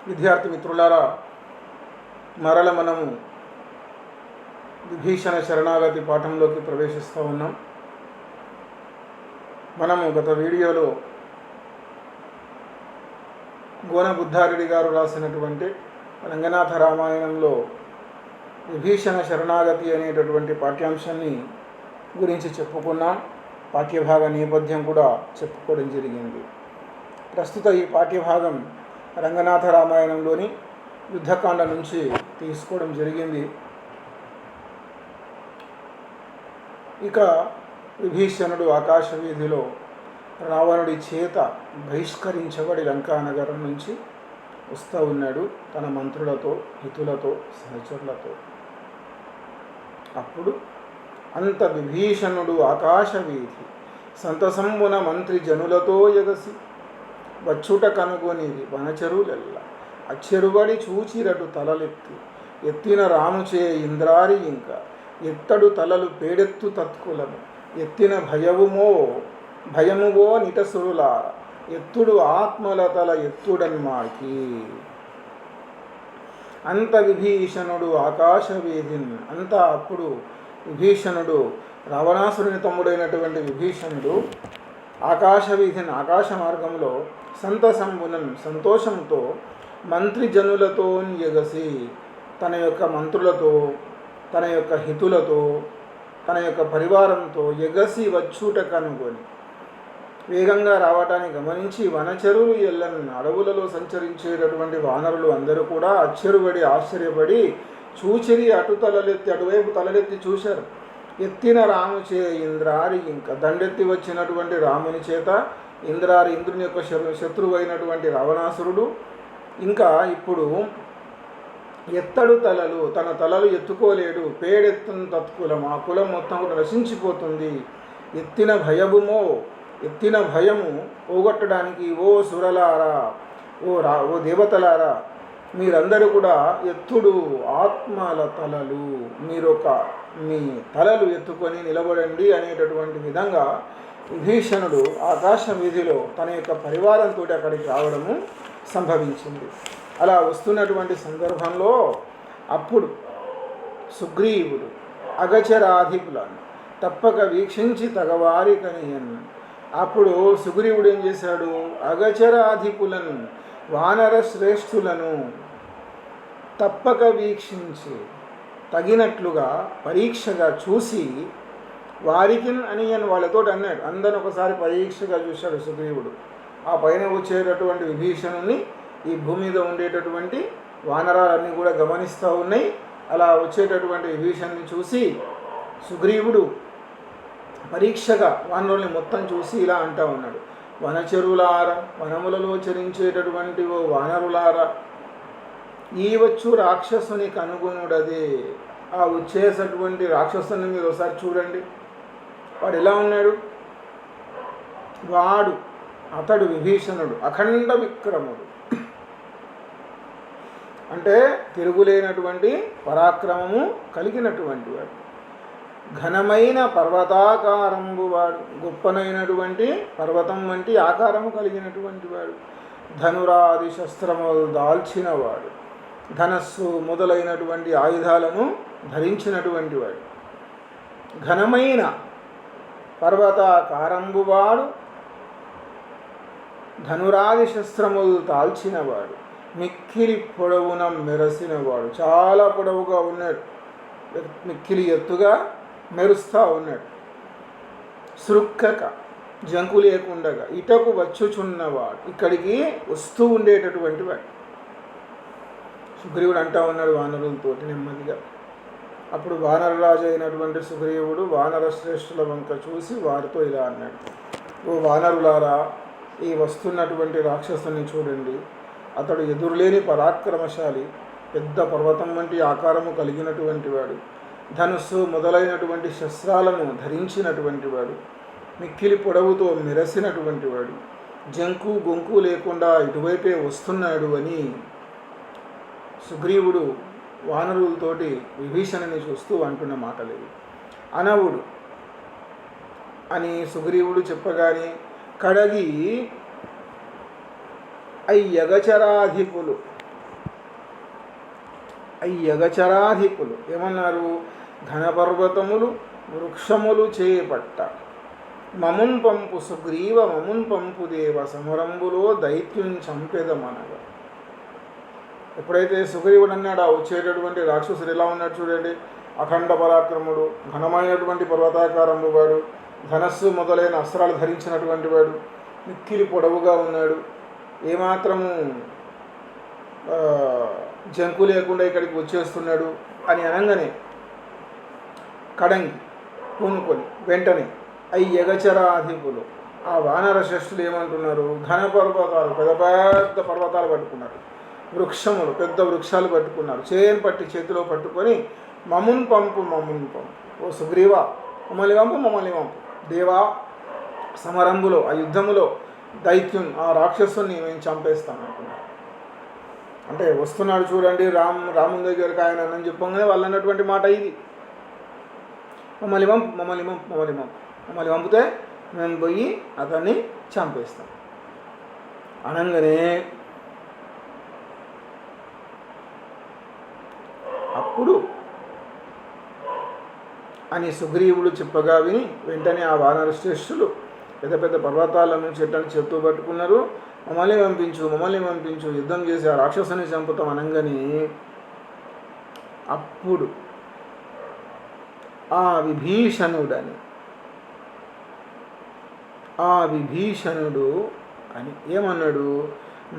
విద్యార్థి మిత్రులారా, మరల మనము విభీషణ శరణాగతి పాఠంలోకి ప్రవేశిస్తూ ఉన్నాం. మనము గత వీడియోలో గోన బుద్ధారెడ్డి గారు రాసినటువంటి రంగనాథ రామాయణంలో విభీషణ శరణాగతి అనేటటువంటి పాఠ్యాంశాన్ని గురించి చెప్పుకున్నాం. పాఠ్యభాగ నేపథ్యం కూడా చెప్పుకోవడం జరిగింది. ప్రస్తుత ఈ పాఠ్యభాగం రంగనాథ రామాయణంలోని యుద్ధకాండ నుంచి తీసుకోవడం జరిగింది. ఇక విభీషణుడు ఆకాశ వీధిలో రావణుడి చేత బహిష్కరించబడి లంకానగరం నుంచి వస్తూ ఉన్నాడు తన మంత్రులతో, హితులతో, సహచరులతో. అప్పుడు అంత విభీషణుడు ఆకాశ వీధి సంతసంబున మంత్రి జనులతో ఎగసి వచ్చుట కనుగొనిది వనచరులెల్ల అచ్చెరుబడి చూచిరటు తలలెత్తి ఎత్తిన రాముచే ఇంద్రారి ఇంకా ఎత్తడు తలలు పేడెత్తు తత్కులను ఎత్తిన భయమువో నిటసురులార ఎత్తుడు ఆత్మల తల ఎత్తుడన్మాకి. అంత విభీషణుడు ఆకాశ వీధిన్ అంతా అప్పుడు విభీషణుడు రావణాసురుని తమ్ముడైనటువంటి విభీషణుడు ఆకాశ వీధిని ఆకాశ మార్గంలో సంతసంబునన్ సంతోషంతో మంత్రి జనులతో ఎగసి తన యొక్క మంత్రులతో, తన యొక్క హితులతో, తన యొక్క పరివారంతో ఎగసి వచ్చుట కనుగొని వేగంగా రావటాన్ని గమనించి వనచరులు ఎల్లన్ అడవులలో సంచరించేటటువంటి వానరులు అందరూ కూడా అచ్చెరుబడి ఆశ్చర్యపడి చూచిరి అటు తలలెత్తి అటువైపు తలలెత్తి చూశారు. ఎత్తిన రాముచే ఇంద్రారి ఇంకా దండెత్తి వచ్చినటువంటి రాముని చేత ఇంద్రారి ఇంద్రుని యొక్క శత్రువు అయినటువంటి రావణాసురుడు ఇంకా ఇప్పుడు ఎత్తడు తలలు తన తలలు ఎత్తుకోలేడు పేడెత్తున తత్కులం ఆ కులం మొత్తం కూడా నశించిపోతుంది. ఎత్తిన భయము పోగొట్టడానికి ఓ సురలారా ఓ దేవతలారా మీరందరూ కూడా ఎత్తుడు ఆత్మల తలలు మీ తలలు ఎత్తుకొని నిలబడండి అనేటటువంటి విధంగా విభీషణుడు ఆకాశ వీధిలో తన యొక్క పరివారంతో అక్కడికి రావడము సంభవించింది. అలా వస్తున్నటువంటి సందర్భంలో అప్పుడు సుగ్రీవుడు అగచరాధికులను తప్పక వీక్షించి తగవారి కనియన్. అప్పుడు సుగ్రీవుడు ఏం చేశాడు? అగచరాధికులను వానర శ్రేష్ఠులను తప్పక వీక్షించి తగినట్లుగా పరీక్షగా చూసి వారికి అని వాళ్ళతో అన్నాడు. అందరిని ఒకసారి పరీక్షగా చూశాడు సుగ్రీవుడు. ఆ పైన వచ్చేటటువంటి విభీషణుని ఈ భూమి మీద ఉండేటటువంటి వానరాలన్నీ కూడా గమనిస్తూ ఉన్నాయి. అలా వచ్చేటటువంటి విభీషణుని చూసి సుగ్రీవుడు పరీక్షగా వానరుల్ని మొత్తం చూసి ఇలా అంటూ ఉన్నాడు. వనచరులార వనములలో చరించేటటువంటి ఓ వానరులార ఈ వచ్చు రాక్షసుని కనుగొనుడదే. ఆ వచ్చేటటువంటి రాక్షసుని మీరు ఒకసారి చూడండి. వాడు ఎలా ఉన్నాడు? అతడు విభీషణుడు అఖండ విక్రముడు, అంటే తిరుగులేనటువంటి పరాక్రమము కలిగినటువంటి వాడు. ఘనమైన పర్వతాకారంబు వాడు, గొప్పనైనటువంటి పర్వతం వంటి ఆకారము కలిగినటువంటి వాడు. ధనురాది శస్త్రములు దాల్చినవాడు, ధనస్సు మొదలైనటువంటి ఆయుధాలను ధరించినటువంటి వాడు. ఘనమైన పర్వతాకారంబువాడు, ధనురాది శస్త్రములు తాల్చినవాడు, మిక్కిలి పొడవున మెరసినవాడు. చాలా పొడవుగా ఉన్నాడు, మిక్కిలి ఎత్తుగా మెరుస్తూ ఉన్నాడు. సృక్కక జంకు లేకుండగా ఇటకు వచ్చుచున్నవాడు, ఇక్కడికి వస్తూ ఉండేటటువంటి వాడు. సుగ్రీవుడు అంటా ఉన్నాడు వానరులతోటి నెమ్మదిగా. అప్పుడు వానరరాజు అయినటువంటి సుగ్రీవుడు వానర శ్రేష్ఠుల వంక చూసి వారితో ఇలా అన్నాడు. ఓ వానరులారా, ఈ వస్తున్నటువంటి రాక్షసుని చూడండి. అతడు ఎదురులేని పరాక్రమశాలి, పెద్ద పర్వతం వంటి ఆకారము కలిగినటువంటి వాడు, ధనుస్సు మొదలైనటువంటి శస్త్రాలను ధరించినటువంటి వాడు, మిక్కిలి పొడవుతో మెరసినటువంటి వాడు, జంకు గొంకు లేకుండా ఇటువైపే వస్తున్నాడు అని సుగ్రీవుడు వానరులతోటి విభీషణుని చూస్తూ అంటున్న మాటలేవి. అనవుడు అని సుగ్రీవుడు చెప్పగానే కడగి అయ్యగచరాధిపులు అయ్యగచరాధిపులు ఏమన్నారు? ఘనపర్వతములు వృక్షములు చేపట్ట మమున్ పంపు సుగ్రీవ మమున్ పంపు దేవ సమరంబులో దైత్యం చంపెదమనగా. ఎప్పుడైతే సుగ్రీవుడు అన్నాడు, ఆ వచ్చేటటువంటి రాక్షసుడు ఎలా ఉన్నాడు చూడండి, అఖండ పరాక్రముడు, ఘనమైనటువంటి పర్వతాకారము వాడు, ధనస్సు మొదలైన అస్త్రాలు ధరించినటువంటి వాడు, మిక్కిలి పొడవుగా ఉన్నాడు, ఏమాత్రము జంకు లేకుండా ఇక్కడికి వచ్చేస్తున్నాడు అని అనగానే కడంగి పూనుకొని వెంటనే అయ్యగచరాధిపులు ఆ వానర శ్రేష్ఠులు ఏమంటున్నారు? ఘన పర్వతాలు, పెద్ద పెద్ద పర్వతాలు పట్టుకున్నారు, వృక్షములు, పెద్ద వృక్షాలు పట్టుకున్నారు, చేయని పట్టి చేతిలో పట్టుకొని మమున్ పంపు మమున్ పంపు, ఓ సుగ్రీవ మమ్మల్ని పంపు మమ్మల్ని పంపు, దేవా సమరంబులో ఆ యుద్ధములో దైత్యం ఆ రాక్షసుని మేము చంపేస్తాం అనుకున్నారు. అంటే వస్తున్నాడు చూడండి రాముని దగ్గరికి ఆయన అని చెప్పగానే వాళ్ళు అన్నటువంటి మాట ఇది, మమ్మల్ని పంపు మమ్మల్ని పంపు మమ్మల్ని పంపు, మమ్మల్ని పంపితే మేము పోయి అతన్ని చంపేస్తాం అనగానే అప్పుడు అని సుగ్రీవుడు చెప్పగా విని వెంటనే ఆ వానర శ్రేష్ఠులు పెద్ద పెద్ద పర్వతాల నుంచి చెట్లను చేత్తో పట్టుకున్నారు, మమ్మల్ని పంపించు మమ్మల్ని పంపించు, యుద్ధం చేసి ఆ రాక్షసుని చంపుతాం అనగానే అప్పుడు ఆ విభీషణుడు అని ఏమన్నాడు?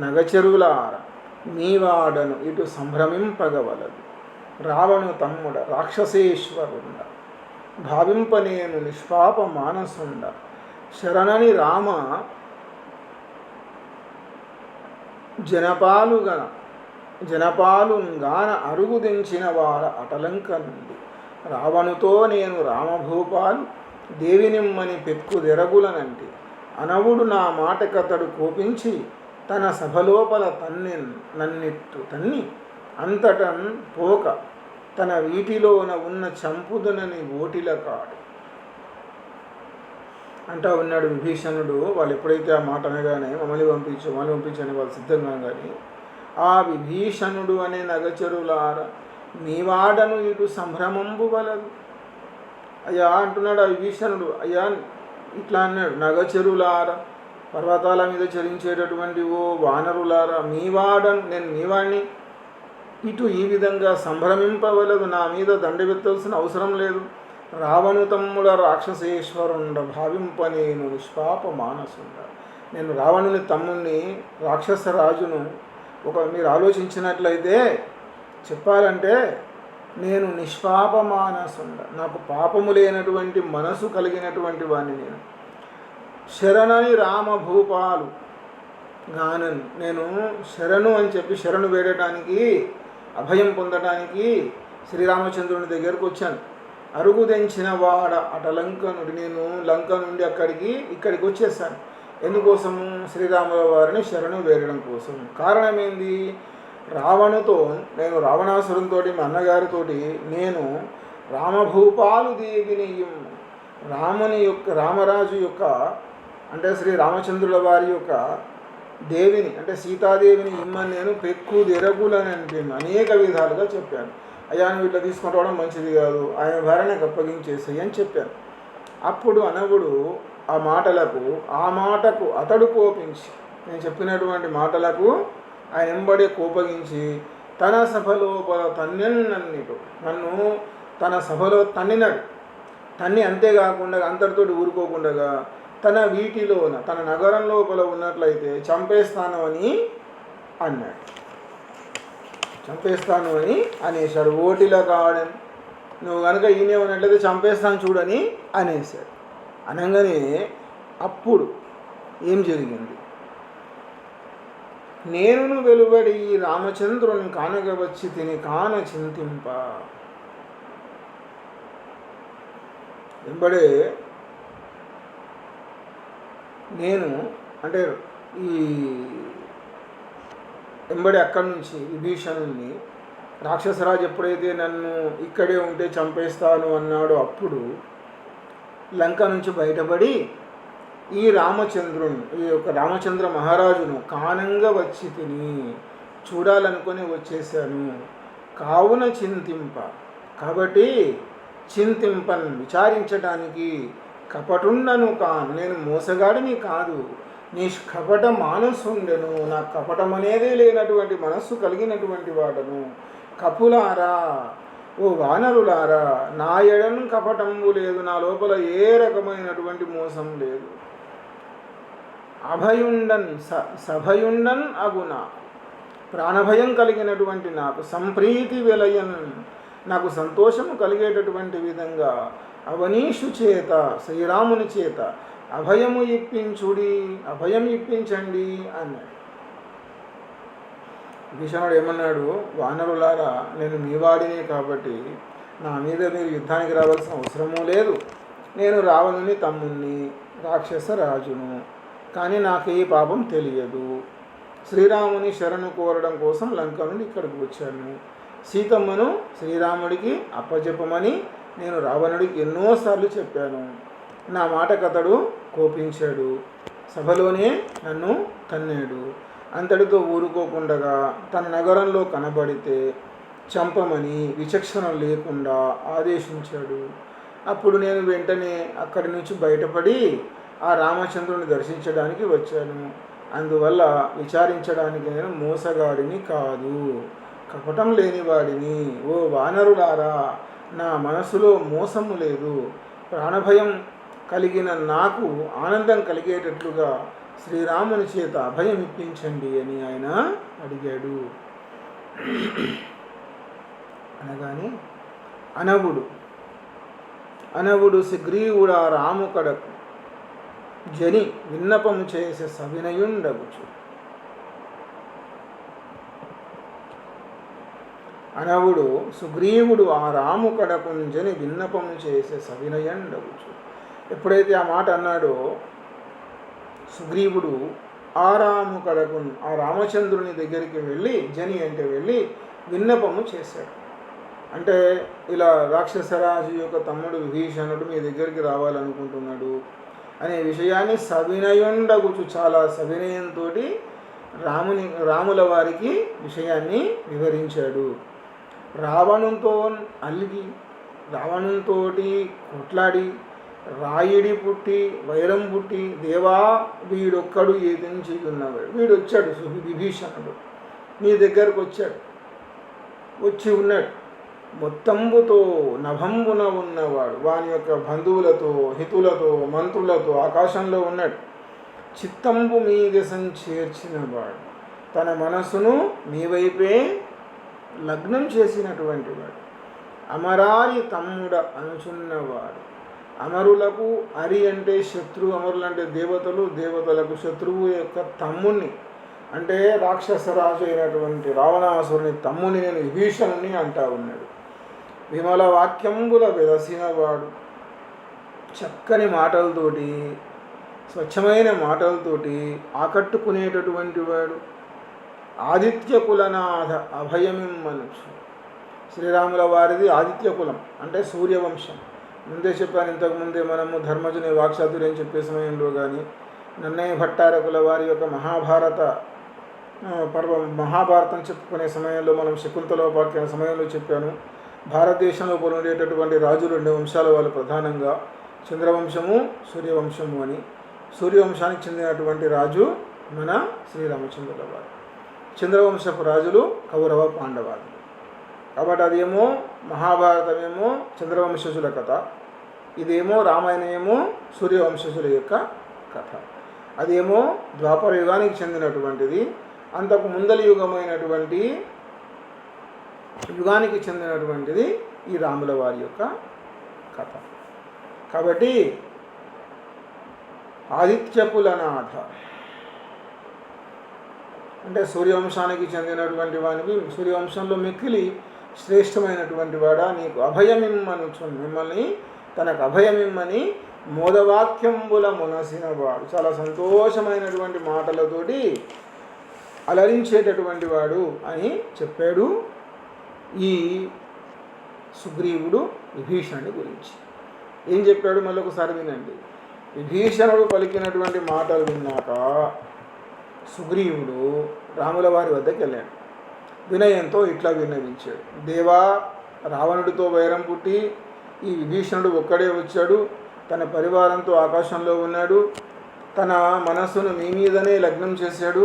నగచెరువులార నీవాడను ఇటు సంభ్రమింపగవలదు, రావణు తమ్ముడ రాక్షసేశ్వరుండ భావింపనేను నిష్పాప మానసుండ, శరణని రామ జనపాలుగాన అరుగుదించిన వార అటలంక నుండి, రావణుతో నేను రామభూపాలు దేవినిమ్మని పెక్కుదెరగులనంటి, అనవుడు నా మాటకతడు కోపించి తన సభలోపల నన్నిట్టు తన్ని అంతటన్ పోక తన వీటిలోన ఉన్న చంపుదనని ఓటిల కాడు అంటా ఉన్నాడు విభీషణుడు. వాళ్ళు ఎప్పుడైతే ఆ మాట అనగానే మమ్మల్ని పంపించని వాళ్ళు సిద్ధంగా కానీ ఆ విభీషణుడు అనే నగచెరులార నీవాడను ఇటు సంభ్రమంబు వలదు. అయ్యా అంటున్నాడు ఆ విభీషణుడు, అయ్యా ఇట్లా అన్నాడు, నగచెరులార పర్వతాల మీద చరించేటటువంటి ఓ వానరులారా మీవాడను, నేను మీవాడిని, ఇటు ఈ విధంగా సంభ్రమింపవలదు, నా మీద దండెత్తవలసిన అవసరం లేదు, రావణు తమ్ముడ రాక్షసేశ్వరుండ భావింపనేను నిష్పాప మానసుండ, నేను రావణుని తమ్ముణ్ణి రాక్షస రాజును. మీరు ఆలోచించినట్లయితే చెప్పాలంటే నేను నిష్పాప మానసుండ, నాకు పాపము లేనటువంటి మనసు కలిగినటువంటి వాడిని నేను. శరణని రామభూపాలు గానను, నేను శరణు అని చెప్పి శరణు వేడటానికి అభయం పొందడానికి శ్రీరామచంద్రుని దగ్గరకు వచ్చాను. అరుగుదెంచిన వాడ అటలంక నుండి, నేను లంక నుండి ఇక్కడికి వచ్చేసాను. ఎందుకోసము? శ్రీరాముల వారిని శరణు వేరడం కోసం. కారణమేంది? రావణుతో నేను రావణాసురునితో మా అన్నగారితోటి నేను రామభూపాలు దేవిని రామరాజు యొక్క అంటే శ్రీ రామచంద్రుల వారి యొక్క దేవిని అంటే సీతాదేవిని ఇమ్మని నేను పెక్కుదెరగులని అంటే అనేక విధాలుగా చెప్పాను. అయ్యా నువ్వు ఇట్లా తీసుకొని రావడం మంచిది కాదు, ఆయన భార్యకు అప్పగించేసాయి అని చెప్పాను. అప్పుడు అనవుడు ఆ మాటకు అతడు కోపించి, నేను చెప్పినటువంటి మాటలకు ఆయన ఎంబడే కోపగించి తన సభలోపల తన్నెన్నన్నిటు నన్ను తన సభలో తన్నినాడు. తన్ని అంతేకాకుండా అంతటితో ఊరుకోకుండా తన వీటిలోన తన నగరం లోపల ఉన్నట్లయితే చంపేస్తాను అని అన్నాడు. చంపేస్తాను అని అనేశాడు. ఓటిలా కావడం నువ్వు కనుక ఈయనే ఉన్నట్లయితే చంపేస్తాను చూడని అనేశాడు. అనగానే అప్పుడు ఏం జరిగింది? నేను వెలువడి రామచంద్రుని కానగవచ్చి తిని కాన చింతింప. వెంబడే నేను అంటే ఈ వెంబడి అక్కడి నుంచి విభీషణుని రాక్షసరాజు ఎప్పుడైతే నన్ను ఇక్కడే ఉంటే చంపేస్తాను అన్నాడో అప్పుడు లంక నుంచి బయటపడి ఈ యొక్క రామచంద్ర మహారాజును కానంగా వచ్చి తిని చూడాలనుకొని వచ్చేసాను. కావున చింతింప. కాబట్టి చింతింపన్ విచారించడానికి, కపటుండను కాను, నేను మోసగాడిని కాదు, నిష్కపట మానసుండెను, నాకు కపటం అనేదే లేనటువంటి మనస్సు కలిగినటువంటి వాడను. కపులారా, ఓ వానరులారా, నా ఎడను కపటంబు లేదు, నా లోపల ఏ రకమైనటువంటి మోసం లేదు. అభయుండన్ సభయుండన్ అగున, ప్రాణభయం కలిగినటువంటి నాకు, సంప్రీతి విలయన్, నాకు సంతోషము కలిగేటటువంటి విధంగా, అవనీషు చేత, శ్రీరాముని చేత అభయము ఇప్పించుడి, అభయం ఇప్పించండి అన్నాడు. భీషణుడు ఏమన్నాడు, వానరులారా, నేను మీ వాడినే కాబట్టి నా మీద మీరు యుద్ధానికి రావాల్సిన అవసరమూ లేదు. నేను రావణుని తమ్ముణ్ణి, రాక్షస రాజును, కానీ నాకు ఏ పాపం తెలియదు. శ్రీరాముని శరణు కోరడం కోసం లంక నుండి ఇక్కడికి వచ్చాను. సీతమ్మను శ్రీరాముడికి అప్పజెప్పమని నేను రావణుడికి ఎన్నోసార్లు చెప్పాను. నా మాటకతడు కోపించాడు, సభలోనే నన్ను తన్నాడు. అంతటితో ఊరుకోకుండా తన నగరంలో కనబడితే చంపమని విచక్షణ లేకుండా ఆదేశించాడు. అప్పుడు నేను వెంటనే అక్కడి నుంచి బయటపడి ఆ రామచంద్రుని దర్శించడానికి వచ్చాను. అందువల్ల విచారించడానికి నేను మోసగాడిని కాదు, కపటం లేనివాడిని. ఓ వానరులారా, నా మనసులో మోసము లేదు. ప్రాణభయం కలిగిన నాకు ఆనందం కలిగేటట్లుగా శ్రీరాముని చేత అభయం ఇప్పించండి అని ఆయన అడిగాడు. అనగానే అనవుడు సుగ్రీవుడు ఆ రాము కడకు జని విన్నపము చేసే సవినయుండగుచు. అనవుడు సుగ్రీవుడు ఆ రాము కడకుంజని విన్నపము చేసే సవినయుండగుచు. ఎప్పుడైతే ఆ మాట అన్నాడో సుగ్రీవుడు ఆ రాము కడకున్, ఆ రామచంద్రుని దగ్గరికి వెళ్ళి, జని అంటే వెళ్ళి విన్నపము చేశాడు. అంటే ఇలా రాక్షసరాజు యొక్క తమ్ముడు విభీషణుడు మీ దగ్గరికి రావాలనుకుంటున్నాడు అనే విషయాన్ని సవినయుండగుచు, చాలా సవినయంతో రాముల వారికి విషయాన్ని వివరించాడు. రావణుతో అలిగి, రావణుతో కొట్లాడి, రాయిడి పుట్టి, వైరం పుట్టి, దేవా వీడొక్కడు ఏదించి ఉన్నవాడు. వీడు వచ్చాడు, విభీషణుడు నీ దగ్గరకు వచ్చి ఉన్నాడు. మొత్తంబుతో నభంబున ఉన్నవాడు, వాని యొక్క బంధువులతో, హితులతో, మంత్రులతో ఆకాశంలో ఉన్నాడు. చిత్తంబు మీ దశం చేర్చినవాడు, తన మనసును మీ వైపే లగ్నం చేసినటువంటి వాడు. అమరారి తమ్ముడ అనుచున్నవాడు, అమరులకు అరి అంటే శత్రువు, అమరులు అంటే దేవతలు, దేవతలకు శత్రువు యొక్క తమ్ముణ్ణి, అంటే రాక్షసరాజు అయినటువంటి రావణాసురుని తమ్ముని నేను విభీషణుని అంటా ఉన్నాడు. విమల వాక్యంబుల వెలసినవాడు, చక్కని మాటలతోటి, స్వచ్ఛమైన మాటలతోటి ఆకట్టుకునేటటువంటి వాడు. ఆదిత్య కులనాథ అభయమిమ్మనుచు. శ్రీరాముల వారిది ఆదిత్య కులం అంటే సూర్యవంశం. ముందే చెప్పాను, ఇంతకుముందే మనము ధర్మజుని వాక్చాతుర్యం చెప్పే సమయంలో కానీ, నన్నయ్య భట్టారకుల వారి యొక్క మహాభారతం చెప్పుకునే సమయంలో, మనం శకుంతలోపాఖ్యాన సమయంలో చెప్పాను. భారతదేశంలో ఉండేటటువంటి రాజులు 2 వంశాల వాళ్ళు, ప్రధానంగా చంద్రవంశము, సూర్యవంశము అని. సూర్యవంశానికి చెందినటువంటి రాజు మన శ్రీరామచంద్రుల వారు. చంద్రవంశపు రాజులు కౌరవ పాండవాదులు. కాబట్టి అదేమో మహాభారతమేమో చంద్రవంశజుల కథ, ఇదేమో రామాయణమేమో సూర్యవంశజుల యొక్క కథ. అదేమో ద్వాపర యుగానికి చెందినటువంటిది, అంతకు ముందలి యుగానికి చెందినటువంటిది ఈ రాముల వారి యొక్క కథ. కాబట్టి ఆదిత్యకులనాథ అంటే సూర్యవంశానికి చెందినటువంటి వానికి, సూర్యవంశంలో మిక్కిలి శ్రేష్టమైనటువంటి వాడా, నీకు అభయమిమ్మనుచు, మిమ్మల్ని తనకు అభయమిమ్మని మోదవాక్యంబుల మునసినవాడు, చాలా సంతోషమైనటువంటి మాటలతోటి అలరించేటటువంటి వాడు అని చెప్పాడు ఈ సుగ్రీవుడు విభీషణుడి గురించి. ఏం చెప్పాడు మళ్ళొకసారి వినండి. విభీషణుడు పలికినటువంటి మాటలు విన్నాక సుగ్రీవుడు రాముల వారి వద్దకు వెళ్ళాడు. వినయంతో ఇట్లా విన్నవించాడు. దేవా, రావణుడితో వైరం పుట్టి ఈ విభీషణుడు ఒక్కడే వచ్చాడు, తన పరివారంతో ఆకాశంలో ఉన్నాడు, తన మనస్సును మీ మీదనే లగ్నం చేశాడు,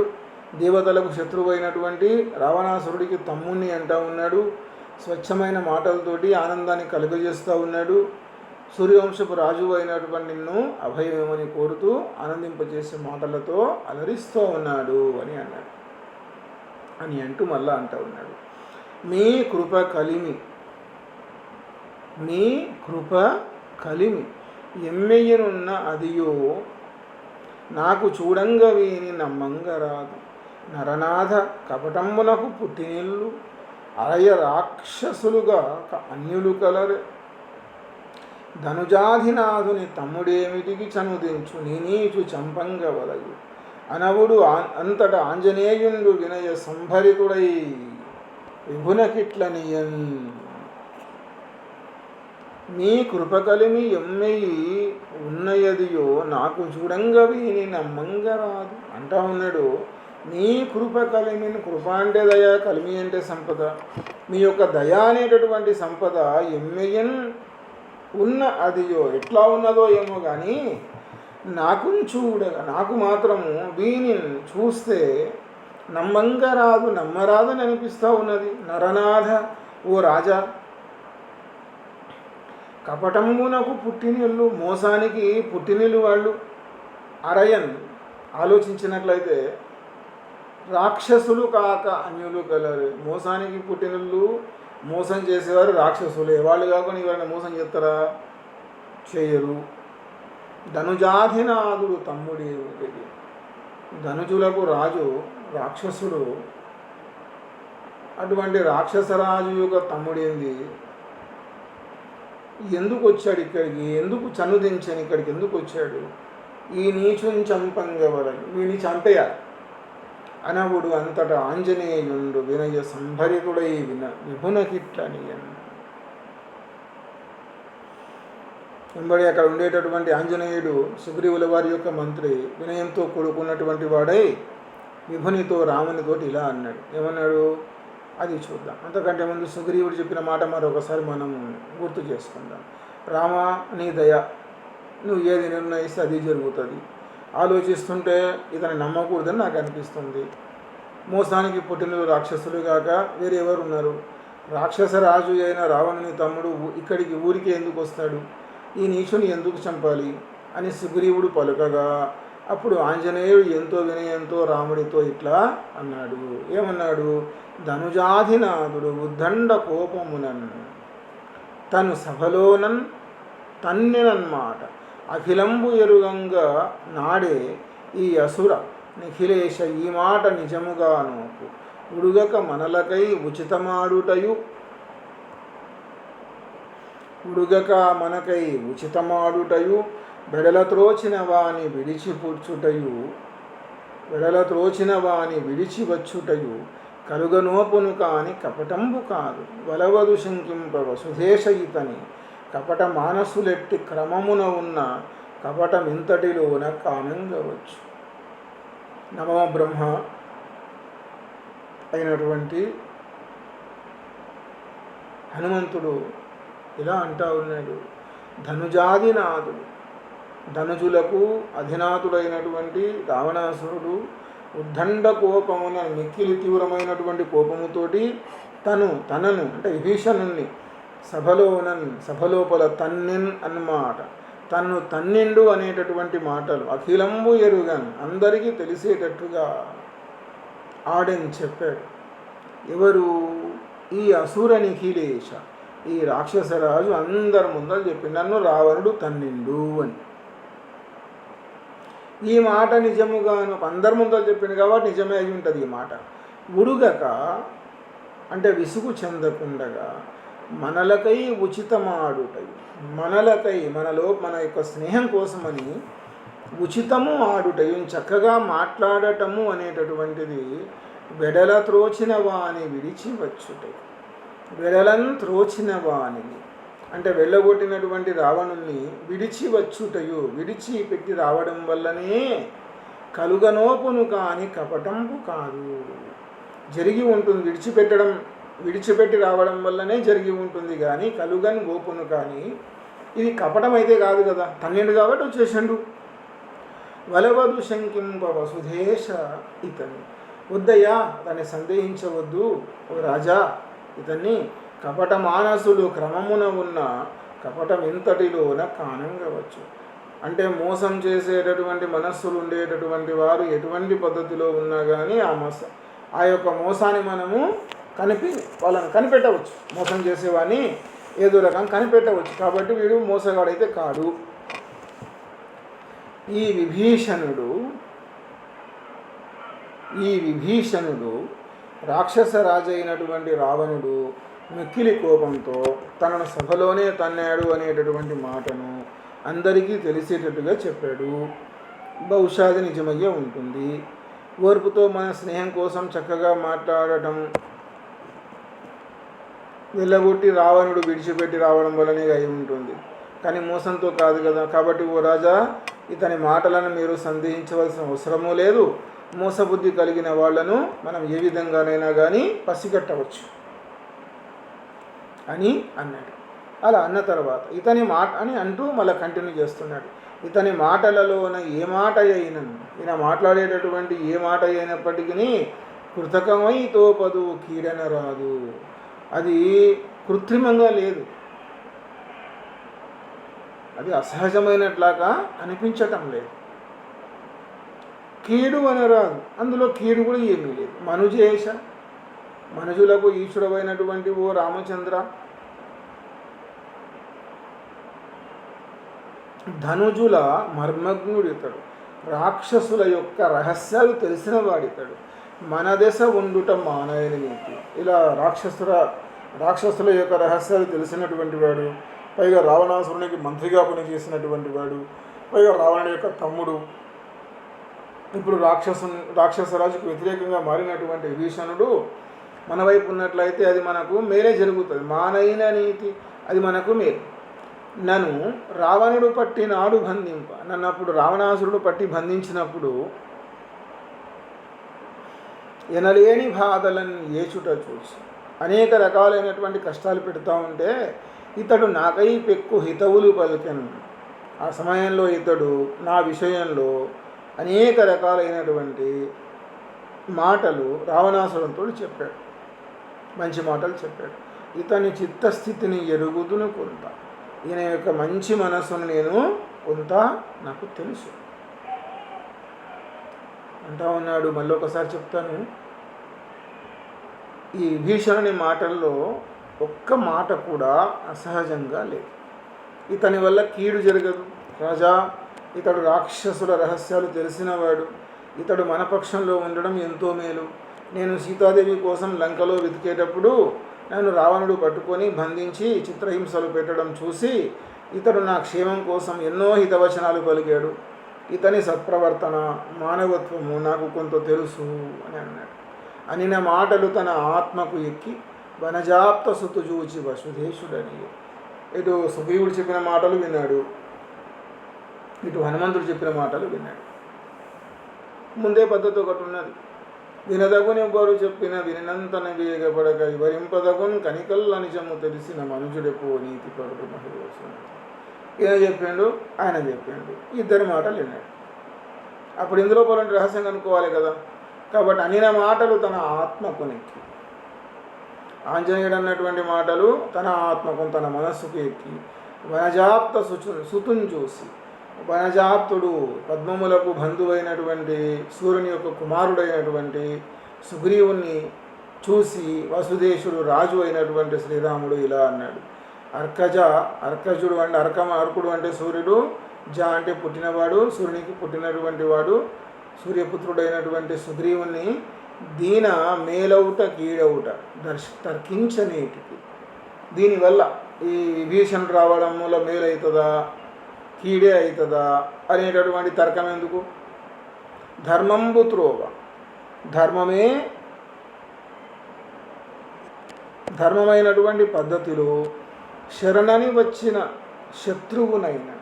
దేవతలకు శత్రువైనటువంటి రావణాసురుడికి తమ్ముణ్ణి అంటా ఉన్నాడు, స్వచ్ఛమైన మాటలతోటి ఆనందాన్ని కలుగజేస్తూ ఉన్నాడు, సూర్యవంశపు రాజు అయినటువంటి నిన్ను అభయమని కోరుతూ ఆనందింపజేసే మాటలతో అలరిస్తూ ఉన్నాడు అని అన్నాడు. అని అంటూ మళ్ళా అంటూ ఉన్నాడు, మీ కృప కలిమి, మీ కృప కలిమి ఎమ్మెయ్యనున్న అదియో నాకు చూడంగ వీని నమ్మంగరాదు, నరనాథ కపటంబునకు పుట్టినిల్లు అరయ రాక్షసులుగా అన్యులు కలరు, ధనుజాధినాథుని తమ్ముడేమిటికి చనుదించు నీచు చంపంగ వలయు అనవుడు అంతట ఆంజనేయుండు వినయ సంభరితుడై విభునకిట్లనియన్. మీ కృపకలిమి ఎమ్మెయి ఉన్నయదియో నాకు చూడంగ వీని నమ్మంగరాదు అంటా ఉన్నాడు. మీ కృప కలిమిని, కృప అంటే దయ, కలిమి అంటే సంపద, మీ యొక్క దయ అనేటటువంటి సంపద ఎమ్మెయన్ ఉన్న అదియో ఎట్లా ఉన్నదో ఏమో కానీ నాకు చూడగా, నాకు మాత్రము వీని చూస్తే నమ్మంగరాదు, నమ్మరాదని అనిపిస్తూ ఉన్నది. నరనాథ, ఓ రాజా, కపటంబునకు పుట్టినిల్లు, మోసానికి పుట్టినిల్లు వాళ్ళు. అరయన్ ఆలోచించినట్లయితే రాక్షసులు కాక అన్యులు కలరు. మోసానికి పుట్టినిల్లు, మోసం చేసేవారు రాక్షసులే. వాళ్ళు కాకుండా ఎవరైనా మోసం చేస్తారా? చేయరు. ధనుజాధినాథుడు తమ్ముడి, ధనుజులకు రాజు రాక్షసుడు. అటువంటి రాక్షసరాజు యొక్క తమ్ముడేంది, ఎందుకు వచ్చాడు ఇక్కడికి, ఎందుకు చనుదించని ఇక్కడికి ఎందుకు వచ్చాడు? ఈ నీచుని చంపంగవరని, వీని చంపేయాలి అనవుడు అంతటా ఆంజనేయుండు వినయ సంభరితుడై విభునకిట్లనియన్. వెంబడి అక్కడ ఉండేటటువంటి ఆంజనేయుడు సుగ్రీవుల వారి యొక్క మంత్రి, వినయంతో కూడుకున్నటువంటి వాడై విభునితో రామునితోటి ఇలా అన్నాడు. ఏమన్నాడు అది చూద్దాం. అంతకంటే ముందు సుగ్రీవుడు చెప్పిన మాట మరొకసారి మనం గుర్తు చేసుకుందాం. రామ, నీ దయ, నువ్వు ఏది నిర్ణయిస్తే అది జరుగుతుంది. ఆలోచిస్తుంటే ఇతను నమ్మకూడదని నాకు అనిపిస్తుంది. మోసానికి పుట్టిన రాక్షసులు కాక వేరెవరు ఉన్నారు? రాక్షస రాజు అయిన రావణుని తమ్ముడు ఇక్కడికి ఊరికి ఎందుకు వస్తాడు? ఈ నీచుని ఎందుకు చంపాలి అని సుగ్రీవుడు పలుకగా, అప్పుడు ఆంజనేయుడు ఎంతో వినయంతో రాముడితో ఇట్లా అన్నాడు. ఏమన్నాడు? ధనుజాధినాథుడు ఉద్దండ కోపమునన్ తను సభలోనన్ తన్నెనన్మాట అఖిలంబు ఎరుగంగా నాడే ఈ అసుర నిఖిలేశ ఈ మాట నిజముగా నోకు ఉడుగక మనలకై ఉచితమాడుటయు, ఉడుగక మనకై ఉచితమాడుటయు బెడలత్రోచిన వాని విడిచిపుచ్చుటయు, వెడలత్రోచిన వాని విడిచివచ్చుటయు కలుగనోపును కాని కపటంబు కాదు. వలవదు శంకింప వసుధేశ ఇతని కపట మానసులెట్టి క్రమమున ఉన్న కపటమింతటిలోన కానంగవచ్చు. నమో బ్రహ్మ అయినటువంటి హనుమంతుడు ఇలా అంటా ఉన్నాడు. ధనుజాదినాథుడు, ధనుజులకు అధినాథుడైనటువంటి రావణాసురుడు ఉద్దండ కోపమున, మిక్కిలి తీవ్రమైనటువంటి కోపముతోటి తనను అంటే విభీషణుణ్ణి సభలోపల తన్నెన్ అన్నమాట. తన్ను తన్నెండు అనేటటువంటి మాటలు అఖిలంబు ఎరుగన్ అందరికీ తెలిసేటట్టుగా ఆడని చెప్పాడు. ఎవరు? ఈ అసుర నిఖిలేశ, ఈ రాక్షసరాజు అందరి ముందర చెప్పి నన్ను రావణుడు తన్నిండు అని. ఈ మాట నిజముగాను అందరి ముందర చెప్పింది కాబట్టి నిజమే అయి ఉంటుంది ఈ మాట. ఉడుగక అంటే విసుగు చెందకుండగా మనలకై ఉచితమాడుటై, మనలకై మన యొక్క స్నేహం కోసమని ఉచితము ఆడుటయు చక్కగా మాట్లాడటము అనేటటువంటిది వెడల త్రోచిన వాని విడిచి వచ్చుటై. వెడలను త్రోచిన వాణిని అంటే వెళ్ళగొట్టినటువంటి రావణుణ్ణి విడిచి వచ్చుటయు, విడిచిపెట్టి రావడం వల్లనే కలుగనోపును కాని కపటంపు కాదు. జరిగి ఉంటుంది. విడిచిపెట్టి రావడం వల్లనే జరిగి ఉంటుంది కానీ కలుగని గోపును కానీ ఇది కపటం అయితే కాదు కదా. తన్నిండు కాబట్టి వచ్చేసిండు. వలవదు శంకింప వసుధేశ ఇతన్ని, వద్దయ్యా అతన్ని సందేహించవద్దు ఓ రాజా, ఇతన్ని కపట మానసులు క్రమమున ఉన్న కపటం ఇంతటిలోన కానంగవచ్చు. అంటే మోసం చేసేటటువంటి మనస్సులు ఉండేటటువంటి వారు ఎటువంటి పద్ధతిలో ఉన్నా కానీ ఆ యొక్క మోసాన్ని మనము వాళ్ళని కనిపెట్టవచ్చు. మోసం చేసేవాడిని ఏదో రకం కనిపెట్టవచ్చు. కాబట్టి వీడు మోసగాడైతే కాడు. ఈ విభీషణుడు రాక్షస రాజు అయినటువంటి రావణుడు మిక్కిలి కోపంతో తనను సభలోనే తన్నాడు అనేటటువంటి మాటను అందరికీ తెలిసేటట్టుగా చెప్పాడు. బహుశా అది నిజమయ్యే ఉంటుంది. ఓర్పుతో మన స్నేహం కోసం చక్కగా మాట్లాడటం వెళ్ళగొట్టి రావణుడు విడిచిపెట్టి రావడం వల్లనే అయి ఉంటుంది, కానీ మోసంతో కాదు కదా. కాబట్టి ఓ రాజా, ఇతని మాటలను మీరు సందేహించవలసిన అవసరమూ లేదు. మోసబుద్ధి కలిగిన వాళ్లను మనం ఏ విధంగానైనా కానీ పసిగట్టవచ్చు అని అన్నాడు. అలా అన్న తర్వాత ఇతని మాట అని అంటూ మళ్ళీ కంటిన్యూ చేస్తున్నాడు. ఇతని మాటలలోన ఏ మాట అయినను, ఈయన మాట్లాడేటటువంటి ఏ మాట అయినప్పటికీ కృతకమై తోపదు కీడన రాదు. అది కృత్రిమంగా లేదు, అది అసహజమైనట్లాగా అనిపించటం లేదు. కీడు అనరాదు, అందులో కీడు కూడా ఏమీ లేదు. మనుజులకు ఈశ్వరుడైనటువంటి ఓ రామచంద్ర, ధనుజుల మర్మజ్ఞుడితడు, రాక్షసుల యొక్క రహస్యాలు తెలిసిన వాడితడు, మన దశ ఉండుట మానయని నీతి. ఇలా రాక్షసుల యొక్క రహస్యాలు తెలిసినటువంటి వాడు, పైగా రావణాసురునికి మంత్రిగా పనిచేసినటువంటి వాడు, పైగా రావణుడి యొక్క తమ్ముడు, ఇప్పుడు రాక్షసరాజుకు వ్యతిరేకంగా మారినటువంటి విభీషణుడు మన వైపు ఉన్నట్లయితే అది మనకు మేలే జరుగుతుంది. మానైన నీతి, అది మనకు మేలు. నన్ను రావణుడు పట్టినాడు బంధింప, నన్ను అప్పుడు రావణాసురుడు పట్టి బంధించినప్పుడు ఎనలేని బాధలను ఏచుట చూసి అనేక రకాలైనటువంటి కష్టాలు పెడతా ఉంటే ఇతడు నాకై పెక్కు హితవులు పలికెను. ఆ సమయంలో ఇతడు నా విషయంలో అనేక రకాలైనటువంటి మాటలు రావణాసురునితో చెప్పాడు, మంచి మాటలు చెప్పాడు. ఇతని చిత్తస్థితిని ఎరుగుదును కొంత, ఈయన యొక్క మంచి మనస్సును నేను కొంత నాకు తెలుసు అంటా ఉన్నాడు. మళ్ళీ ఒకసారి చెప్తాను. ఈ విభీషణుని మాటల్లో ఒక్క మాట కూడా అసహజంగా లేదు. ఇతని వల్ల కీడు జరగదు. రాజా, ఇతడు రాక్షసుల రహస్యాలు తెలిసినవాడు, ఇతడు మన పక్షంలో ఉండడం ఎంతో మేలు. నేను సీతాదేవి కోసం లంకలో వెతికేటప్పుడు నన్ను రావణుడు పట్టుకొని బంధించి చిత్రహింసలు పెట్టడం చూసి ఇతడు నా క్షేమం కోసం ఎన్నో హితవచనాలు పలికాడు. ఇతని సత్ప్రవర్తన, మానవత్వము నాకు కొంత తెలుసు అని అన్నాడు. అనిన మాటలు తన ఆత్మకు ఎక్కి వనజాప్త సుతుజూచి వసుధేశుడని. ఇటు సుగ్రీవుడు చెప్పిన మాటలు విన్నాడు, ఇటు హనుమంతుడు చెప్పిన మాటలు విన్నాడు. ముందే పద్ధతి ఒకటి ఉన్నది. వినదగునెవ్వరు చెప్పిన వినంతన వేగపడక వివరింపదగున్ కనికల్ల నిజము తెలిసిన మనుజుడెపో నీతి పరుడు మహిళ. ఈయన చెప్పిండు, ఆయన చెప్పిండు, ఇద్దరి మాటలు విన్నాడు. అప్పుడు ఇందులో పోలంటే రహస్యం కనుక్కోవాలి కదా. కాబట్టి అనిన మాటలు తన ఆత్మకు నెక్కి, ఆంజనేయుడు అన్నటువంటి మాటలు తన ఆత్మకు తన మనస్సుకు ఎక్కి వనజాప్త సుతుని చూసి, వనజాప్తుడు పద్మములకు బంధువైనటువంటి సూర్యుని యొక్క కుమారుడైనటువంటి సుగ్రీవుణ్ణి చూసి వసుదేశుడు రాజు అయినటువంటి శ్రీరాముడు ఇలా అన్నాడు. అర్కజుడు అంటే అర్కుడు అంటే సూర్యుడు, అంటే పుట్టినవాడు, సూర్యునికి పుట్టినటువంటి వాడు, సూర్యపుత్రుడైనటువంటి సుగ్రీవుణ్ణి దీన మేలవుట కీడవుట తర్కించనేటికి. దీనివల్ల ఈ విభీషణుడు రావడం మూల మేలవుతుందా కీడే అవుతుందా అనేటటువంటి తర్కం ఎందుకు? ధర్మంబు త్రోవ, ధర్మమైనటువంటి పద్ధతిలో శరణని వచ్చిన శత్రువునైనా,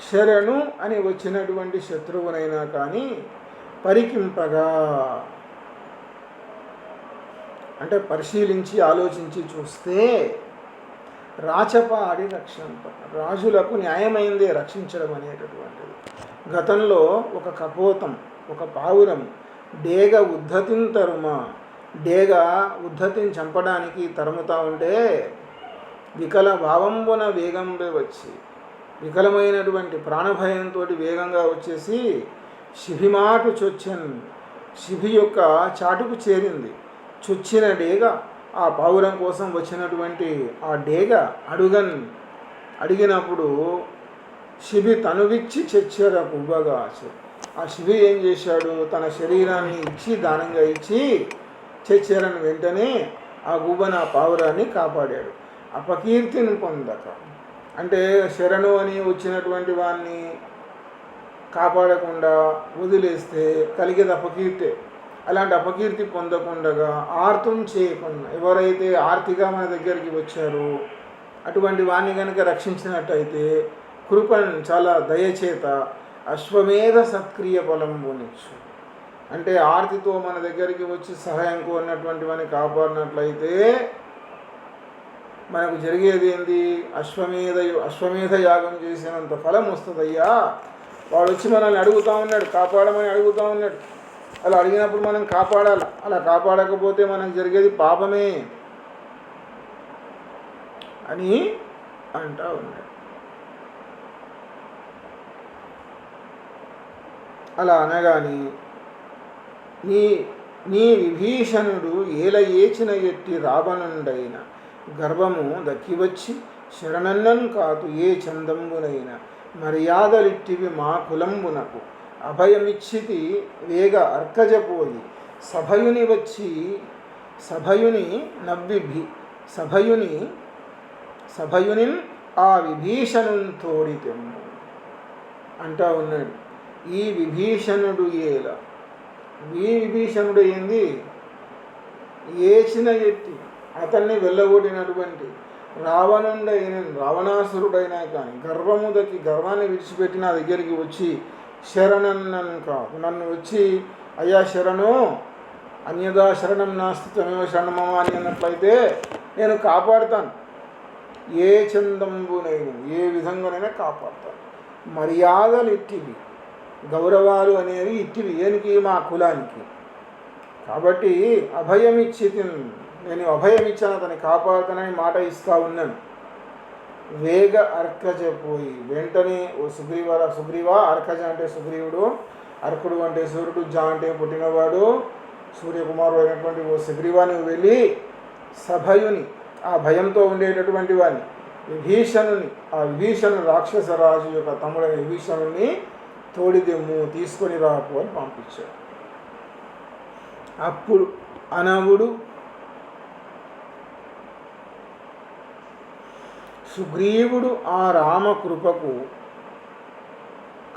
శరణు అని వచ్చినటువంటి శత్రువునైనా కానీ పరికింపగా అంటే పరిశీలించి ఆలోచించి చూస్తే రాచపాడి రక్షింప, రాజులకు న్యాయమైందే రక్షించడం అనేటటువంటిది. గతంలో ఒక కపోతం, ఒక పావురం డేగ ఉద్ధతిని డేగ ఉద్ధతిని చంపడానికి తరుముతా ఉంటే వికల భావంబున వేగంబే వచ్చి, వికలమైనటువంటి ప్రాణభయంతో వేగంగా వచ్చేసి శిభిమాటు చొచ్చన్, శిభి యొక్క చాటుకు చేరింది. చొచ్చిన డేగ, ఆ పావురం కోసం వచ్చినటువంటి ఆ డేగ అడిగినప్పుడు శిబి తనువిచ్చి చెచ్చెర కువ్వగా, ఆ శిబి ఏం చేశాడు, తన శరీరాన్ని ఇచ్చి దానంగా ఇచ్చి చెచ్చెరను వెంటనే ఆ గువ్వన ఆ పావురాన్ని కాపాడాడు. అపకీర్తిని పొందక, అంటే శరణు అని వచ్చినటువంటి వాడిని కాపాడకుండా వదిలేస్తే కలిగేది అపకీర్తే. అలాంటి అపకీర్తి పొందకుండా ఆర్తం చేయకుండా, ఎవరైతే ఆర్తిగా మన దగ్గరికి వచ్చారో అటువంటి వాణ్ణి కనుక రక్షించినట్టయితే కృపన్, చాలా దయచేత అశ్వమేధ సత్క్రియ ఫలంబునిచ్చు. అంటే ఆర్తితో మన దగ్గరికి వచ్చి సహాయం కోరినటువంటి వాడిని కాపాడినట్లయితే మనకు జరిగేది ఏంది, అశ్వమేధ యాగం చేసినంత ఫలం వస్తుందయ్యా. వాడు వచ్చి మనల్ని అడుగుతూ ఉన్నాడు, కాపాడమని అడుగుతూ ఉన్నాడు. అలా అడిగినప్పుడు మనం కాపాడాలి. అలా కాపాడకపోతే మనకు జరిగేది పాపమే అని అంటా ఉన్నాడు. అలా అనగాని నీ విభీషణుడు ఏల ఏచిన ఎట్టి రావణుండైన గర్వము దక్కివచ్చి శరణన్నన్ కాదు ఏ చందంబునైన మర్యాదలిట్టివి మా కులంబునకు అభయమిచ్చితి వేగ అర్కజపోయి సభయుని వచ్చి సభయుని ఆ విభీషణుని తోడితెమ్ము అంటా ఉన్నాడు. ఈ విభీషణుడు ఏల, ఈ విభీషణుడు ఏంది, ఏచిన ఎట్టి అతన్ని వెళ్ళగొట్టినటువంటి రావణాసురుడైనా కానీ గర్వాన్ని విడిచిపెట్టి నా దగ్గరికి వచ్చి శరణన్నను కాదు, నన్ను వచ్చి అయ్యా శరణు, అన్యదా శరణం నాస్తి త్వమేవ శరణమమ అని అన్నట్లయితే నేను కాపాడుతాను. ఏ చందంబునైనా, ఏ విధంగానైనా కాపాడుతాను. మర్యాదలు ఇట్టివి, గౌరవాలు అనేవి ఇట్టివి, ఏనికి, మా కులానికి. కాబట్టి అభయమిచ్చితి, నేను అభయమిచ్చాను, అతన్ని కాపాడుతానని మాట ఇస్తా ఉన్నాను. వేగ అర్కజపోయి, వెంటనే ఓ సుగ్రీవా, అర్కజ అంటే సుగ్రీవుడు, అర్కుడు అంటే సూర్యుడు, జా అంటే పుట్టినవాడు, సూర్యకుమారుడు అయినటువంటి ఓ సుగ్రీవా, నువ్వు వెళ్ళి సభయుని, ఆ భయంతో ఉండేటటువంటి వాడిని విభీషణుని రాక్షసరాజు యొక్క తమ్ముడైన విభీషణుని తోడిదెమ్ము, తీసుకొని రాపు అని పంపించాడు. అప్పుడు అనవుడు సుగ్రీవుడు ఆ రామకృపకు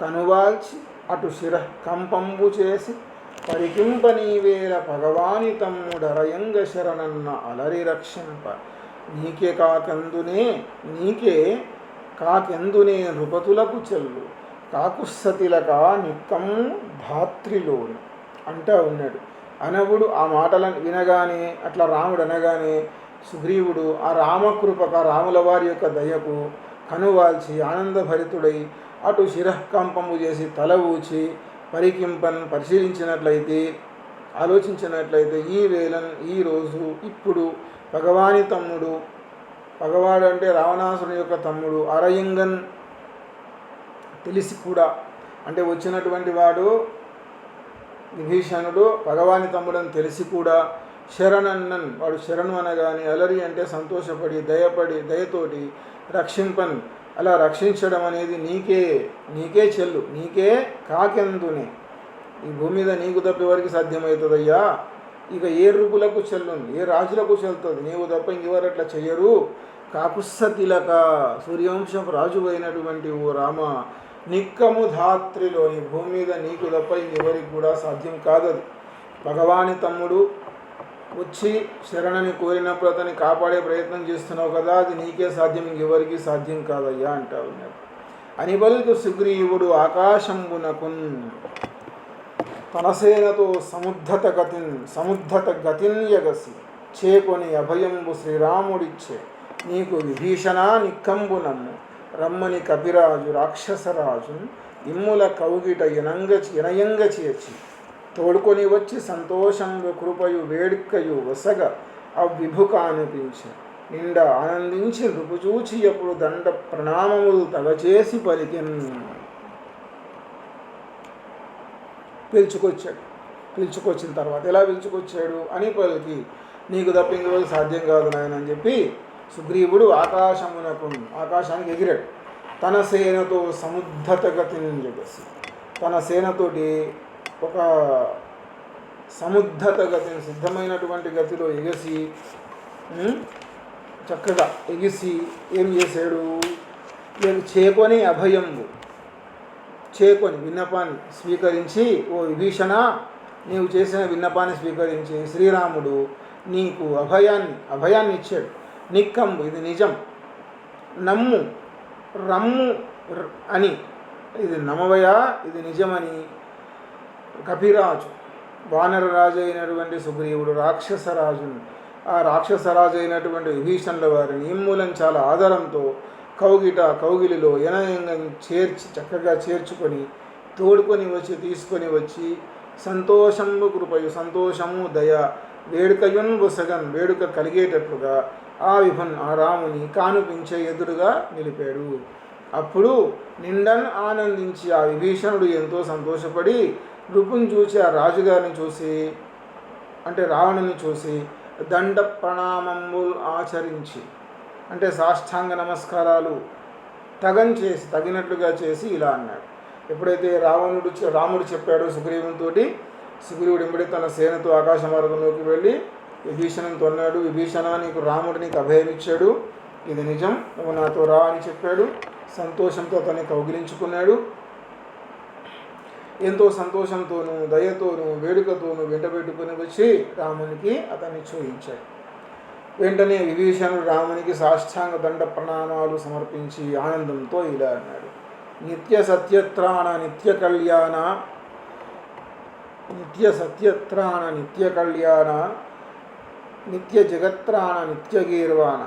కనువాల్చి అటు కంపంబు చేసి పరికింపనీవేల భగవాని తమ్ముడరయంగ శరణన్న అలరి రక్షింప నీకే కాకెందునే నృపతులకు చెల్లు కాకుస్సతిలక నిక్కము ధాత్రిలోను అంటా ఉన్నాడు. అనవుడు ఆ మాటలను వినగానే, అట్లా రాముడు అనగానే సుగ్రీవుడు ఆ రామకృపక, రాముల వారి యొక్క దయకు కనువాల్చి ఆనందభరితుడై అటు శిరకంపము చేసి తల ఊచి పరిశీలించినట్లయితే, ఆలోచించినట్లయితే ఈరోజు ఇప్పుడు భగవాని తమ్ముడు, భగవాడు అంటే రావణాసురుని యొక్క తమ్ముడు అరయింగన్ తెలిసి కూడా, అంటే వచ్చినటువంటి వాడు విభీషణుడు భగవాని తమ్ముడని తెలిసి కూడా శరణన్నన్, వాడు శరణు అనగాని అలరి అంటే సంతోషపడి దయతోటి రక్షింపన్, అలా రక్షించడం అనేది నీకే చెల్లు, నీకే కాకెందునే, ఈ భూమి మీద నీకు తప్ప ఎవరికి సాధ్యమవుతుందయ్యా. ఇక ఏ రూపులకు చెల్లుంది, ఏ రాజులకు చెల్లుతుంది, నీవు తప్ప ఇంకెవరు అట్లా చెయ్యరు. కాకుస్సతిలక, సూర్యవంశపు రాజు అయినటువంటి ఓ రామ, నిక్కము ధాత్రిలోని, భూమి మీద నీకు తప్ప ఇంకెవరికి కూడా సాధ్యం కాదది. భగవాని తమ్ముడు వచ్చి శరణని కోరినప్పుడు అతన్ని కాపాడే ప్రయత్నం చేస్తున్నావు కదా, అది నీకే సాధ్యం, ఇంకెవరికి సాధ్యం కాదయ్యా అంటా ఉన్నాడు. అనిబల్కు సుగ్రీవుడు ఆకాశంబునకున్ తనసేనతో సముద్ధత గతిన్ యగసి చేకొని అభయంబు శ్రీరాముడిచ్చే నీకు విభీషణ నిక్కంబు నమ్ము రమ్మని కపిరాజు రాక్షసరాజు ఇమ్ముల కౌగిట ఎనయంగ చేర్చి తోడుకొని వచ్చి సంతోషంగా కృపయు వేడుకయు వసగ అవిభుక అనిపించి నిండ ఆనందించి రుపుచూచి ఎప్పుడు దండ ప్రణామములు తగచేసి పలికెన్. పిలుచుకొచ్చిన తర్వాత ఎలా పిలుచుకొచ్చాడు అని పలికి నీకు తప్ప ఇంకోటి సాధ్యం కాదు నాయన అని చెప్పి సుగ్రీవుడు ఆకాశానికి ఎగిరాడు. తన సేనతో సముద్ధత గతిని చెప్పేసి తన సేనతోటి ఒక సముద్ధత గతిని సిద్ధమైనటువంటి గతిలో ఎగసి చక్కగా ఎగిసి ఏం చేశాడు, చేకొని అభయంబు చేకొని విన్నపాన్ని స్వీకరించి, ఓ విభీషణ నీవు చేసిన విన్నపాన్ని స్వీకరించి శ్రీరాముడు నీకు అభయాన్ని ఇచ్చాడు. నిక్కంబు ఇది నిజం, నమ్ము రమ్ము అని ఇది నమ్మవయా ఇది నిజమని కపిరాజు వానరరాజు అయినటువంటి సుగ్రీవుడు రాక్షసరాజును ఆ రాక్షసరాజు అయినటువంటి విభీషణుల వారిని ఇమ్మూలం చాలా ఆదరంతో కౌగిలిలో ఎనయంగా చక్కగా చేర్చుకొని తోడుకొని తీసుకొని వచ్చి సంతోషము కృపయు సంతోషము దయ వేడుకయున్ బొసగన్ వేడుక కలిగేటట్లుగా ఆ రాముని కానుపించే ఎదురుగా నిలిపాడు. అప్పుడు నిండన్ ఆనందించి ఆ విభీషణుడు ఎంతో సంతోషపడి నృపుని చూసి ఆ రాజుగారిని చూసి అంటే రావణుని చూసి దండ ప్రణామములు ఆచరించి అంటే సాష్టాంగ నమస్కారాలు తగినట్లుగా చేసి ఇలా అన్నాడు. ఎప్పుడైతే రాముడు చెప్పాడు సుగ్రీవునితోటి, సుగ్రీవుడు ఎంబడి తన సేనతో ఆకాశ మార్గంలోకి వెళ్ళి విభీషణునితో అన్నాడు, విభీషణ నీకు రాముడు నీకు అభయం ఇచ్చాడు, ఇది నిజం, నువ్వు నాతో రా అని చెప్పాడు. సంతోషంతో అతన్ని కౌగిలించుకున్నాడు. ఎంతో సంతోషంతోనూ దయతోనూ వేడుకతోనూ వెంటబెట్టుకుని వచ్చి రామునికి అతన్ని చూయించాడు. వెంటనే విభీషణుడు రామునికి సాష్టాంగ దండ ప్రణామాలు సమర్పించి ఆనందంతో ఇలా అన్నాడు, నిత్య సత్యత్రాణ నిత్య కళ్యాణ నిత్య జగత్రాణ నిత్య గీర్వాణ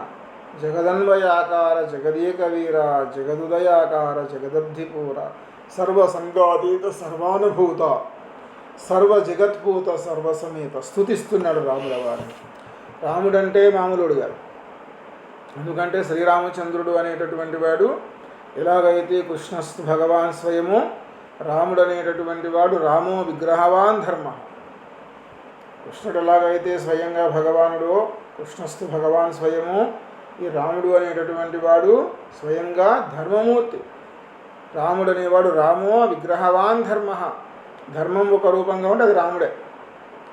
జగదన్వయాకార జగదేక వీర జగదుదయాకార జగదబ్ధిపూర సర్వసంగాతీత సర్వానుభూత సర్వ జగత్భూత సర్వసమేత స్తుతిస్తున్నాడు రాముల వారిని. రాముడంటే మామూలుడు గారు, ఎందుకంటే శ్రీరామచంద్రుడు అనేటటువంటి వాడు ఎలాగైతే కృష్ణస్తు భగవాన్ స్వయము, రాముడు అనేటటువంటి వాడు రామో విగ్రహవాన్ ధర్మ. కృష్ణుడు ఎలాగైతే స్వయంగా భగవానుడు, కృష్ణస్తు భగవాన్ స్వయము, ఈ రాముడు అనేటటువంటి వాడు స్వయంగా ధర్మమూర్తి. రాముడు అనేవాడు రామో విగ్రహవాన్ ధర్మ, ధర్మం ఒక రూపంగా ఉంటే అది రాముడే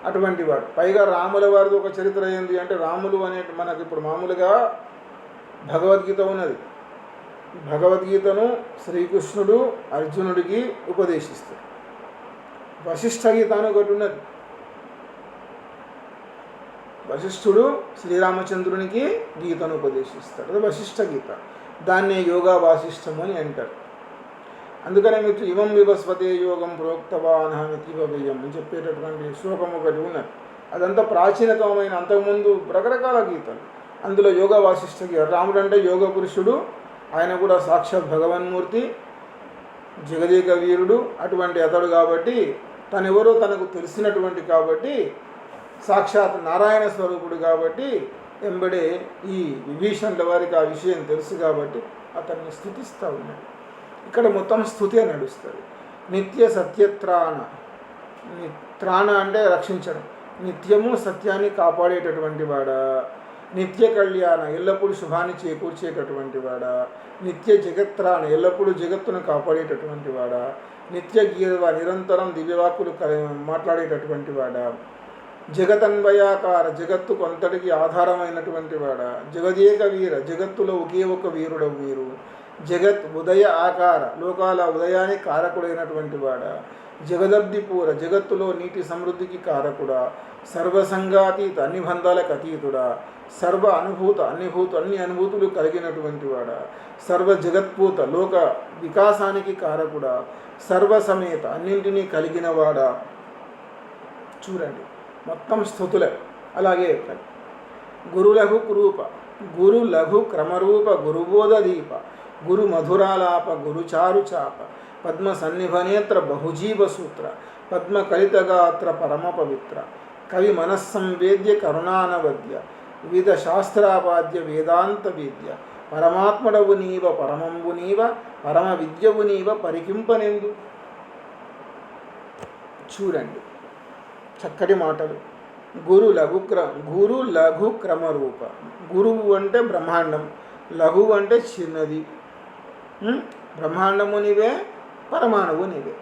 అటువంటి వాడు. పైగా రాముల వారిది ఒక చరిత్ర ఏంటి అంటే, రాములు అనే మనకి ఇప్పుడు మామూలుగా భగవద్గీత ఉన్నది, భగవద్గీతను శ్రీకృష్ణుడు అర్జునుడికి ఉపదేశిస్తాడు. వశిష్ఠ గీత అని ఒకటి ఉన్నది, వశిష్ఠుడు శ్రీరామచంద్రునికి గీతను ఉపదేశిస్తాడు, అది వశిష్ఠ గీత. దాన్నే యోగా వాసిష్టము అని అంటారు. అందుకనే మీరు ఇవం వివస్వతే యోగం ప్రోక్తవానహమితివ్యయం అని చెప్పేటటువంటి శ్లోకం ఒకటి ఉన్నది. అదంతా ప్రాచీనతమైన అంతకుముందు రకరకాల గీతలు, అందులో యోగా వాసిష్ఠ గీత. రాముడు అంటే యోగ పురుషుడు, ఆయన కూడా సాక్షాత్ భగవన్మూర్తి, జగదేక వీరుడు అటువంటి అతడు కాబట్టి తనెవరో తనకు తెలిసినటువంటి కాబట్టి సాక్షాత్ నారాయణ స్వరూపుడు కాబట్టి ఎంబడే ఈ విభీషణుల వారికి ఆ విషయం తెలుసు కాబట్టి అతన్ని స్తుతిస్తూ ఉన్నాడు. ఇక్కడ మొత్తం స్తుతి నడుస్తుంది. నిత్య సత్యత్రాణ, త్రాణ అంటే రక్షించడం, నిత్యము సత్యాన్ని కాపాడేటటువంటి వాడా, నిత్య కళ్యాణ ఎల్లప్పుడూ శుభాన్ని చేకూర్చేటటువంటి వాడా, నిత్య జగత్రాణ ఎల్లప్పుడూ జగత్తును కాపాడేటటువంటి వాడా, నిత్య గీర్వ నిరంతరం దివ్యవాక్కులు మాట్లాడేటటువంటి వాడా, జగతన్వయాకార జగత్తుకు అంతటికి ఆధారమైనటువంటి వాడా, జగదేక వీర జగత్తులో ఒకే ఒక వీరుడవు మీరు, జగత్ ఉదయ ఆకార లోకాల ఉదయానికి కారకుడైనటువంటి వాడా, జగదబ్ధిపూర జగత్తులో నీటి సమృద్ధికి కారకుడా, సర్వసంగాతీత అన్ని బంధాలకు అతీతుడా, సర్వ అన్ని అనుభూతులు కలిగినటువంటి వాడా, సర్వ జగత్పూత లోక వికాసానికి కారకుడా, సర్వసమేత అన్నింటినీ కలిగినవాడా. చూడండి మొత్తం స్తుతులే అలాగే గురులఘు క్రూప గురు లఘు క్రమరూప గురుబోధ దీప గురు మధురాలాప గురుచారు చాప పద్మ సన్నిభనేత్ర బహుజీవ సూత్ర పద్మ కలితగాత్ర పరమ పవిత్ర కవి మనస్సంవేద్య కరుణానవద్య వివిధ శాస్త్రాపాద్య వేదాంత వేద్య పరమాత్మడవు నీవ పరమంబు నీవ పరమ విద్యవు నీవ పరికింపనెందు. చూడండి చక్కటి మాటలు. గురు లఘు క్రమరూప. గురువు అంటే బ్రహ్మాండం, లఘువు అంటే చిన్నది. బ్రహ్మాండము నీవే, పరమాణువు నీవే.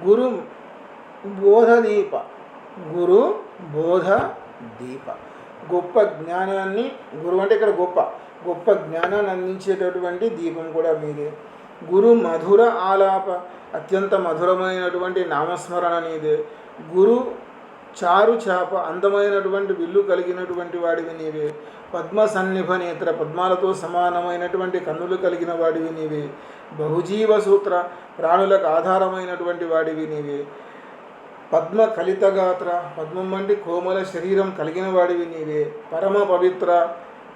గురు బోధ దీప. గురు బోధ దీప. గొప్ప జ్ఞానాన్ని, గురువు అంటే ఇక్కడ గొప్ప జ్ఞానాన్ని అందించేటటువంటి దీపం కూడా మీదే. గురు మధుర ఆలాప. అత్యంత మధురమైనటువంటి నామస్మరణ నీదే. గురు చారు చాప. అందమైనటువంటి విల్లు కలిగినటువంటి వాడివి నీవే. పద్మ సన్నిభ నేత్ర. పద్మాలతో సమానమైనటువంటి కన్నులు కలిగిన వాడివి నీవే. బహుజీవ సూత్ర. ప్రాణులకు ఆధారమైనటువంటి వాడివి నీవే. పద్మ కలితగాత్ర. పద్మం వంటి కోమల శరీరం కలిగిన వాడివి నీవే. పరమ పవిత్ర.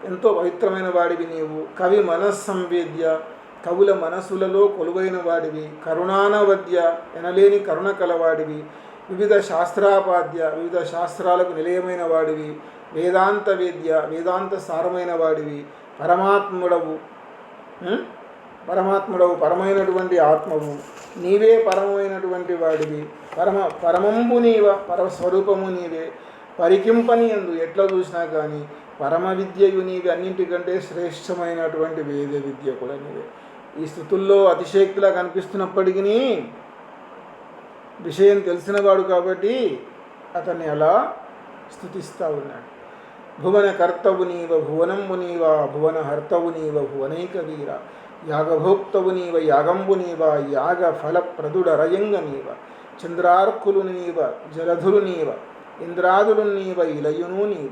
ఎంతో పవిత్రమైన వాడివి నీవు. కవి మనస్సంవేద్య. కవుల మనసులలో కొలువైన వాడివి. కరుణానవద్య. ఎనలేని కరుణ కలవాడివి. వివిధ శాస్త్రాపాద్య. వివిధ శాస్త్రాలకు నిలయమైన వాడివి. వేదాంత వేద్య. వేదాంత సారమైన వాడివి. పరమాత్ముడవు. పరమైనటువంటి ఆత్మవు నీవే. పరమైనటువంటి వాడివి. పరమంబు నీవ. పరస్వరూపము నీవే. పరికింపని ఎందు ఎట్లా చూసినా కానీ పరమ విద్యయు నీవే. అన్నింటికంటే శ్రేష్టమైనటువంటి వేద విద్య కూడా నీవే. ఈ స్థుతుల్లో అతిశయక్తిలా కనిపిస్తున్నప్పటికీ విషయం తెలిసినవాడు కాబట్టి అతన్ని అలా స్థుతిస్తూ ఉన్నాడు. భువన కర్తవు నీవ భువనంబు నీవ భువన హర్తవు నీవ భువనైక వీర యాగభోక్తవు నీవ యాగంబు నీవ యాగ ఫలప్రదుడరయంగ నీవ చంద్రార్కులు నీవ జలధులు నీవ ఇంద్రాదులు నీవ ఇలయును నీవ.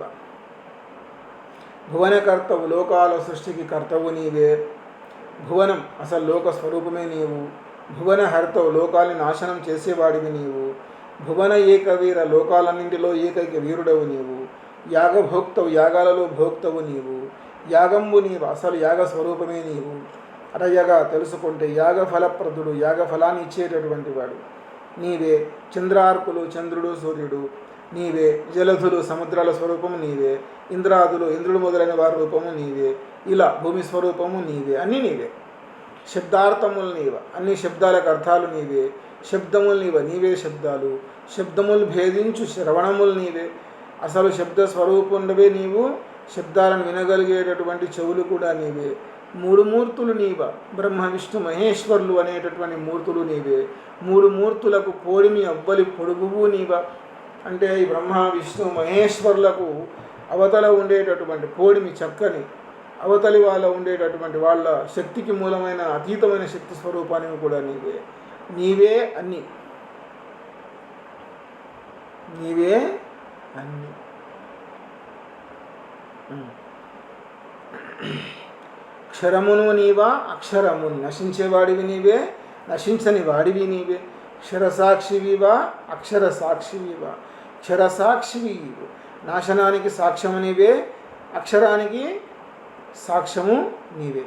భువనకర్తవు. లోకాల సృష్టికి కర్తవు నీవే. భువనం అసలు లోక స్వరూపమే నీవు. భువన హర్తవు. లోకాల్ని నాశనం చేసేవాడివి నీవు. భువన ఏకవీర. లోకాలన్నింటిలో ఏకైక వీరుడవు నీవు. యాగభోక్తవు. యాగాలలో భోక్తవు నీవు. యాగంబు నీవు. అసలు యాగ స్వరూపమే నీవు. అరయగా తెలుసుకుంటే యాగఫలప్రదుడు. యాగఫలాన్ని ఇచ్చేటటువంటి వాడు నీవే. చంద్రార్కులు. చంద్రుడు సూర్యుడు నీవే. జలధులు. సముద్రాల స్వరూపము నీవే. ఇంద్రాదులు. ఇంద్రుడు మొదలైన వారి రూపము నీవే. ఇలా భూమి స్వరూపము నీవే. అన్నీ నీవే. శబ్దార్థములు నీవ. అన్ని శబ్దాలకు అర్థాలు నీవే. శబ్దములు నీవ. నీవే శబ్దాలు. శబ్దములు భేదించు శ్రవణములు నీవే. అసలు శబ్ద స్వరూపుండవే నీవు. శబ్దాలను వినగలిగేటటువంటి చెవులు కూడా నీవే. మూడు మూర్తులు నీవ. బ్రహ్మ విష్ణు మహేశ్వరులు అనేటటువంటి మూర్తులు నీవే. మూడు మూర్తులకు పోడిమి అవ్వలి పొడుగువు నీవ. అంటే ఈ బ్రహ్మ విష్ణు మహేశ్వరులకు అవతల ఉండేటటువంటి పోడిమి చక్కని అవతలి వాళ్ళ ఉండేటటువంటి వాళ్ళ శక్తికి మూలమైన అతీతమైన శక్తి స్వరూపాన్ని కూడా నీవే. నీవే అన్నీ. నీవే అన్నీ. క్షరమును నీవా అక్షరమును. నశించేవాడివి నీవే. నశించని వాడివి నీవే. క్షరసాక్షివివా అక్షర సాక్షివివా. క్షరసాక్షివి. నాశనానికి సాక్ష్యము నీవే. అక్షరానికి సాక్ష్యము నీవే.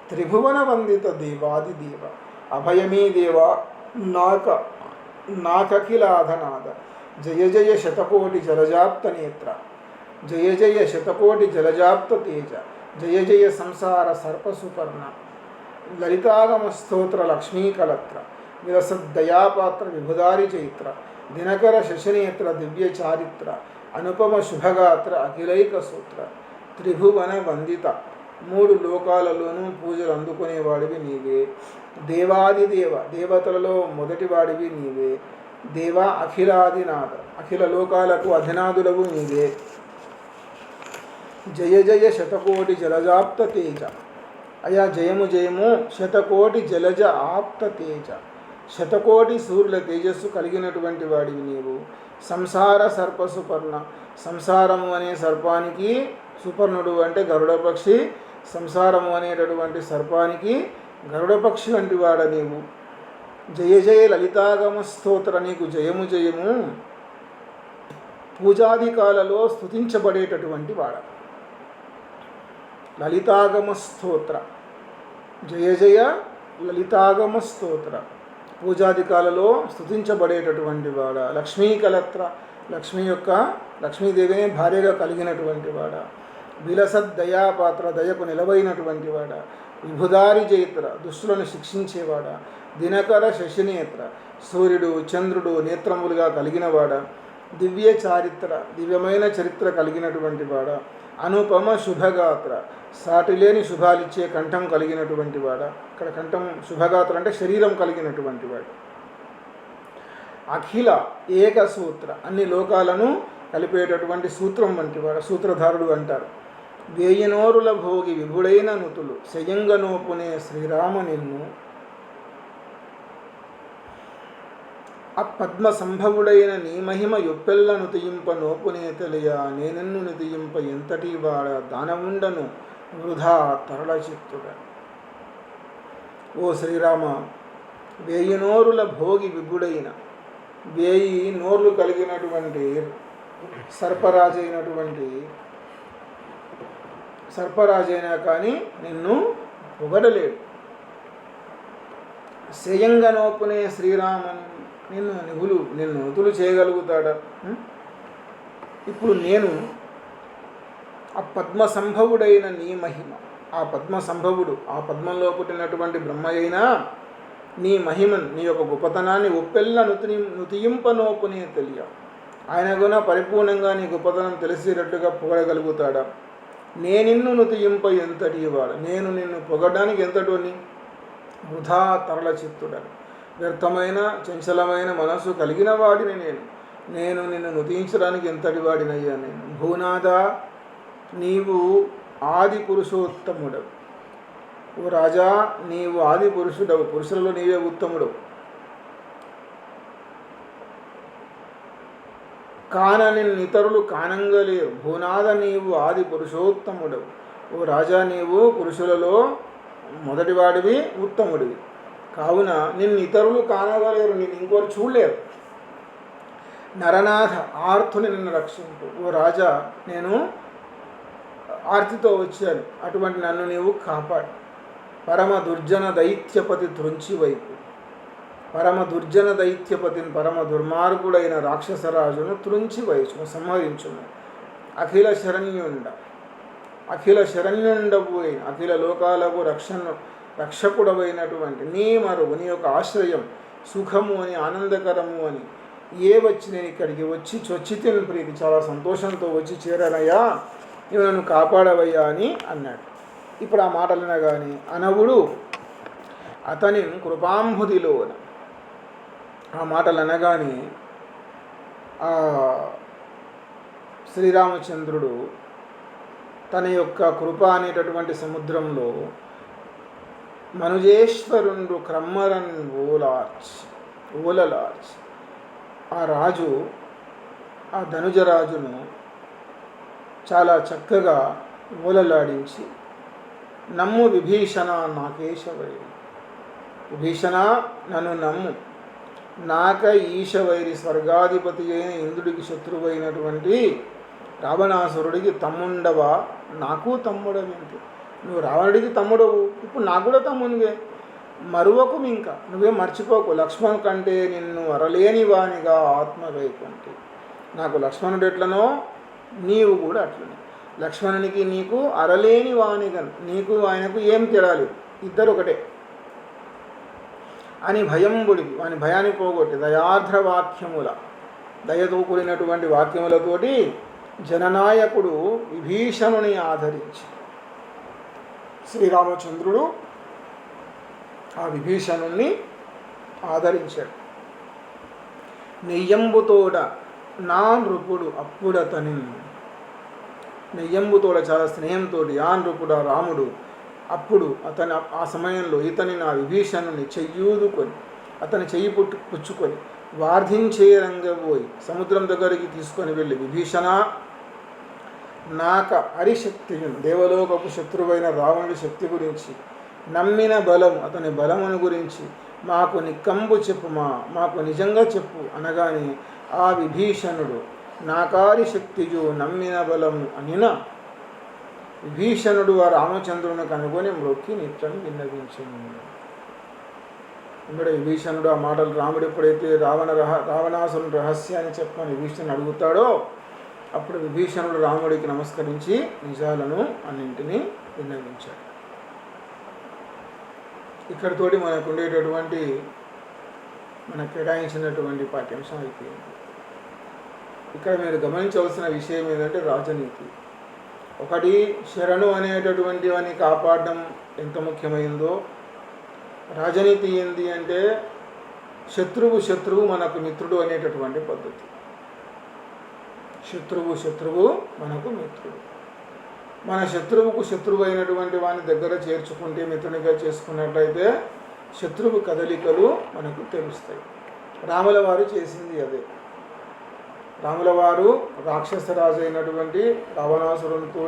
త్రిభువన వందిత దేవాది దేవ. అభయమీ దేవ నాకఖిలాధనాథ. జయ జయ శతకోటి జలజాప్త నేత్ర. జయ జయ శతకోటి జలజాప్త తేజ. జయ జయ సంసార సర్పసుపర్ణ. లలితాగమ స్తోత్ర లక్ష్మీకలత్ర. విరసద్దయాపాత్ర విభుదారి చైత్ర. దినకర శశనేత్ర దివ్య చారిత్ర. అనుపమ శుభగాత్ర అఖిలైక సూత్ర. త్రిభువన వందిత. మూడు లోకాలలోనూ పూజలు అందుకునేవాడివి నీవే. దేవాదిదేవ. దేవతలలో మొదటివాడివి నీవే. దేవ అఖిలాదినాథ. అఖిల లోకాలకు అధినాథుడవు నీవే. జయ జయ శతకోటి జలజాప్త తేజ. అయా జయము జయము. శతకోటి జలజ ఆప్త తేజ. శతకోటి సూర్యుల తేజస్సు కలిగినటువంటి వాడివి నీవు. సంసార సర్ప సుపర్ణ. సంసారము అనే సర్పానికి, సుపర్ణుడు అంటే గరుడపక్షి, సంసారము అనేటటువంటి సర్పానికి గరుడపక్షి వంటి వాడ నీవు. జయ జయ లలితాగమ స్తోత్ర. నీకు జయము జయము. పూజాధికాలలో స్తుతించబడేటటువంటి వాడ. లలితాగమ స్తోత్ర, జయ జయ లలితాగమ స్తోత్ర, పూజాధికాలలో స్తుతించబడేటటువంటి వాడ. లక్ష్మీకలత్ర, లక్ష్మీదేవిని భార్యగా కలిగినటువంటి వాడ. విలసద్ దయాపాత్ర, దయకు నిలవైనటువంటి వాడ. విభుదారి జైత్ర, దుష్టులను శిక్షించేవాడ. దినకర శశినేత్ర, సూర్యుడు చంద్రుడు నేత్రములుగా కలిగినవాడ. దివ్య చారిత్ర, దివ్యమైన చరిత్ర కలిగినటువంటి వాడ. అనుపమ శుభగాత్ర, సాటిలేని శుభాలిచ్చే కంఠం కలిగినటువంటి వాడ. ఇక్కడ కంఠం శుభగాత్ర అంటే శరీరం కలిగినటువంటి వాడు. అఖిల ఏకసూత్ర, అన్ని లోకాలను కలిపేటటువంటి సూత్రం వంటి వాడు, సూత్రధారుడు అంటారు. వేయినోరుల భోగి విభుడైన నుతులు శయంగనోపునే శ్రీరామ నిన్ను. అపద్మ సంభవుడైన నీ మహిమ యొప్పెల్ల నుతియింప నోపునే తెలియ. నేనెన్ను నుతియింప ఎంతటి వాడ దానముండను వృధా తరళ చిత్తుడ. ఓ శ్రీరామ, వేయి నోరుల భోగి విభుడైన, వేయి నోర్లు కలిగినటువంటి సర్పరాజైనా కానీ నిన్ను పొగడలేడు. శయంగనోపునే శ్రీరామని, నిన్ను నుతులు చేయగలుగుతాడా? ఇప్పుడు నేను ఆ పద్మ సంభవుడైన నీ మహిమ, ఆ పద్మ సంభవుడు, ఆ పద్మంలో పుట్టినటువంటి బ్రహ్మ అయినా నీ మహిమను, నీ యొక్క గొప్పతనాన్ని ఒప్పెల్ల నుతియింపనోపునే తెలియ. ఆయన కూడా పరిపూర్ణంగా నీ గొప్పతనం తెలిసేటట్టుగా పొగడగలుగుతాడా? నేనిన్ను నుతియింప ఎంతటి వాడు, నేను నిన్ను పొగడానికి ఎంతటోని. వృధా తరళ చిత్తుడని, వ్యర్థమైన చంచలమైన మనసు కలిగిన వాడిని నేను నిన్ను నుతించడానికి ఎంతటి వాడినయ్యా నేను. భూనాథ, నీవు ఆది పురుషోత్తముడవు. ఓ రాజా, నీవు ఆది పురుషుడవు, పురుషులలో నీవే ఉత్తముడవు. కాన నిన్నితరులు కానంగలేరు. భూనాథ, నీవు ఆది పురుషోత్తముడవు. ఓ రాజా, నీవు పురుషులలో మొదటివాడివి, ఉత్తముడివి. కావున నిన్ను ఇతరులు కానగలేరు, నిన్ను ఇంకోరు చూడలేరు. నరనాథ, ఆర్తుని నిన్ను రక్షింపు. ఓ రాజా, నేను ఆర్తితో వచ్చాను, అటువంటి నన్ను నీవు కాపాడు. పరమ దుర్జన దైత్యపతి త్రుంచి వైపు, పరమ దుర్జన దైత్యపతిని, పరమ దుర్మార్గుడైన రాక్షసరాజును త్రుంచి వైచును, సంహరించును. అఖిల శరణ్యుండవు అయిన, అఖిల లోకాలకు రక్షకుడవైనటువంటి నీ మరువు, నీ యొక్క ఆశ్రయం సుఖము అని, ఆనందకరము అని వచ్చి నేను ఇక్కడికి వచ్చి చొచ్చితిని ప్రీతి, చాలా సంతోషంతో వచ్చి చేరానయ్యా, నువ్వు నన్ను కాపాడవయ్యా అని అన్నాడు. ఇప్పుడు ఆ మాటలు అనగానే అనవుడు అతని కృపాంబుదిలోన, ఆ మాటలు అనగానే శ్రీరామచంద్రుడు తన యొక్క కృప అనేటటువంటి సముద్రంలో మనుజేశ్వరుండు క్రమ్మరన్ ఓలలార్చి ఆ రాజు, ఆ ధనుజరాజును చాలా చక్కగా ఓలలాడించి, నమ్ము విభీషణ నాకేశవైరి, విభీషణ నన్ను నమ్ము, నాక ఈశవైరి, స్వర్గాధిపతి అయిన ఇంద్రుడికి శత్రువైనటువంటి రావణాసురుడికి తమ్ముండవా, నాకు తమ్ముడవేంటి? నువ్వు రావణుడికి తమ్ముడవు, ఇప్పుడు నాకు కూడా తమ్మునివే. మరువకు, ఇంకా నువ్వేం మర్చిపోకు. లక్ష్మణు కంటే నిన్ను అరలేని వానిగా ఆత్మవైకుంటి. నాకు లక్ష్మణుడు ఎట్లనో నీవు కూడా అట్లనే. లక్ష్మణునికి నీకు అరలేని వానిగా, నీకు ఆయనకు ఏం తేడాలి, ఇద్దరు ఒకటే అని భయంబుడికి, వాని భయాన్ని పోగొట్టి దయార్ద్ర వాక్యముల, దయతో కూడినటువంటి వాక్యములతోటి జననాయకుడు విభీషణుని ఆదరించి, శ్రీరామచంద్రుడు ఆ విభీషణుణ్ణి ఆదరించాడు. నెయ్యంబుతోడ నా నృపుడు అప్పుడతని, నెయ్యంబుతోడ చాలా స్నేహంతో ఆ నృపుడు, ఆ రాముడు అప్పుడు అతని, ఆ సమయంలో ఇతని, నా విభీషణుని చెయ్యూదుకొని, అతని చెయ్యి పుచ్చుకొని వార్ధించే రంగబోయి సముద్రం దగ్గరికి తీసుకొని వెళ్ళి, విభీషణ, నాక హరిశక్తియును, దేవలోకపు శత్రువైన రావణుడి శక్తి గురించి, నమ్మిన బలం, అతని బలమును గురించి మాకు నిక్కంబు చెప్పు, మాకు నిజంగా చెప్పు అనగానే ఆ విభీషణుడు నాకారి శక్తియు నమ్మిన బలము అనిన విభీషణుడు ఆ రామచంద్రుని కనుగొని మ్రొక్కి నిత్యం విన్నవించను. ఇక్కడ విభీషణుడు ఆ మాటలు రాముడు ఎప్పుడైతే రావణాసురుని రహస్యాన్ని చెప్పమని విభీషణుడు అడుగుతాడో అప్పుడు విభీషణుడు రాముడికి నమస్కరించి నిజాలను అన్నింటినీ విన్నవించాడు. ఇక్కడితోటి మనకు ఉండేటటువంటి మనకు కేటాయించినటువంటి పాఠ్యాంశం అయిపోయింది. ఇక్కడ మీరు గమనించవలసిన విషయం ఏంటంటే రాజనీతి. ఒకటి శరణు అనేటటువంటి వాని కాపాడడం ఎంత ముఖ్యమైందో, రాజనీతి ఏంది అంటే శత్రువు మనకు మిత్రుడు అనేటటువంటి పద్ధతి. శత్రువు మనకు మిత్రుడు. మన శత్రువు అయినటువంటి వాని దగ్గర చేర్చుకుంటే మిత్రునిగా చేసుకున్నట్లయితే శత్రువు కదలికలు మనకు తెలుస్తాయి. రాముల వారు చేసింది అదే. రాముల వారు రాక్షసరాజు అయినటువంటి రావణాసురునితో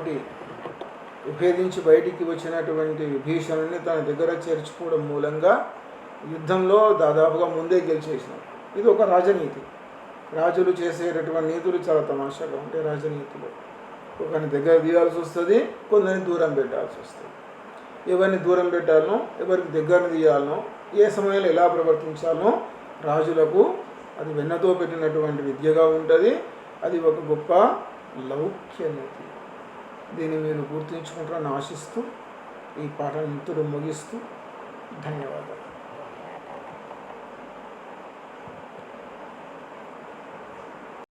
విభేదించి బయటికి వచ్చినటువంటి విభీషణుని తన దగ్గర చేర్చుకోవడం మూలంగా యుద్ధంలో దాదాపుగా ముందే గెలిచేసినారు. ఇది ఒక రాజనీతి. రాజులు చేసేటటువంటి నీతులు చాలా తమాషాగా ఉంటాయి. రాజనీతిలో ఒకరిని దగ్గర తీయాల్సి వస్తుంది, కొందరిని దూరం పెట్టాల్సి వస్తుంది. ఎవరిని దూరం పెట్టాలనో ఎవరికి దగ్గరని తీయాలనో ఏ సమయంలో ఎలా ప్రవర్తించాలనో రాజులకు అది వెన్నతో పెట్టినటువంటి విద్యగా ఉంటుంది. అది ఒక గొప్ప లౌక్య నీతి. దీన్ని మీరు గుర్తుంచుకుంటారని ఆశిస్తూ ఈ పాఠం ఇంతలో ముగిస్తూ ధన్యవాదాలు.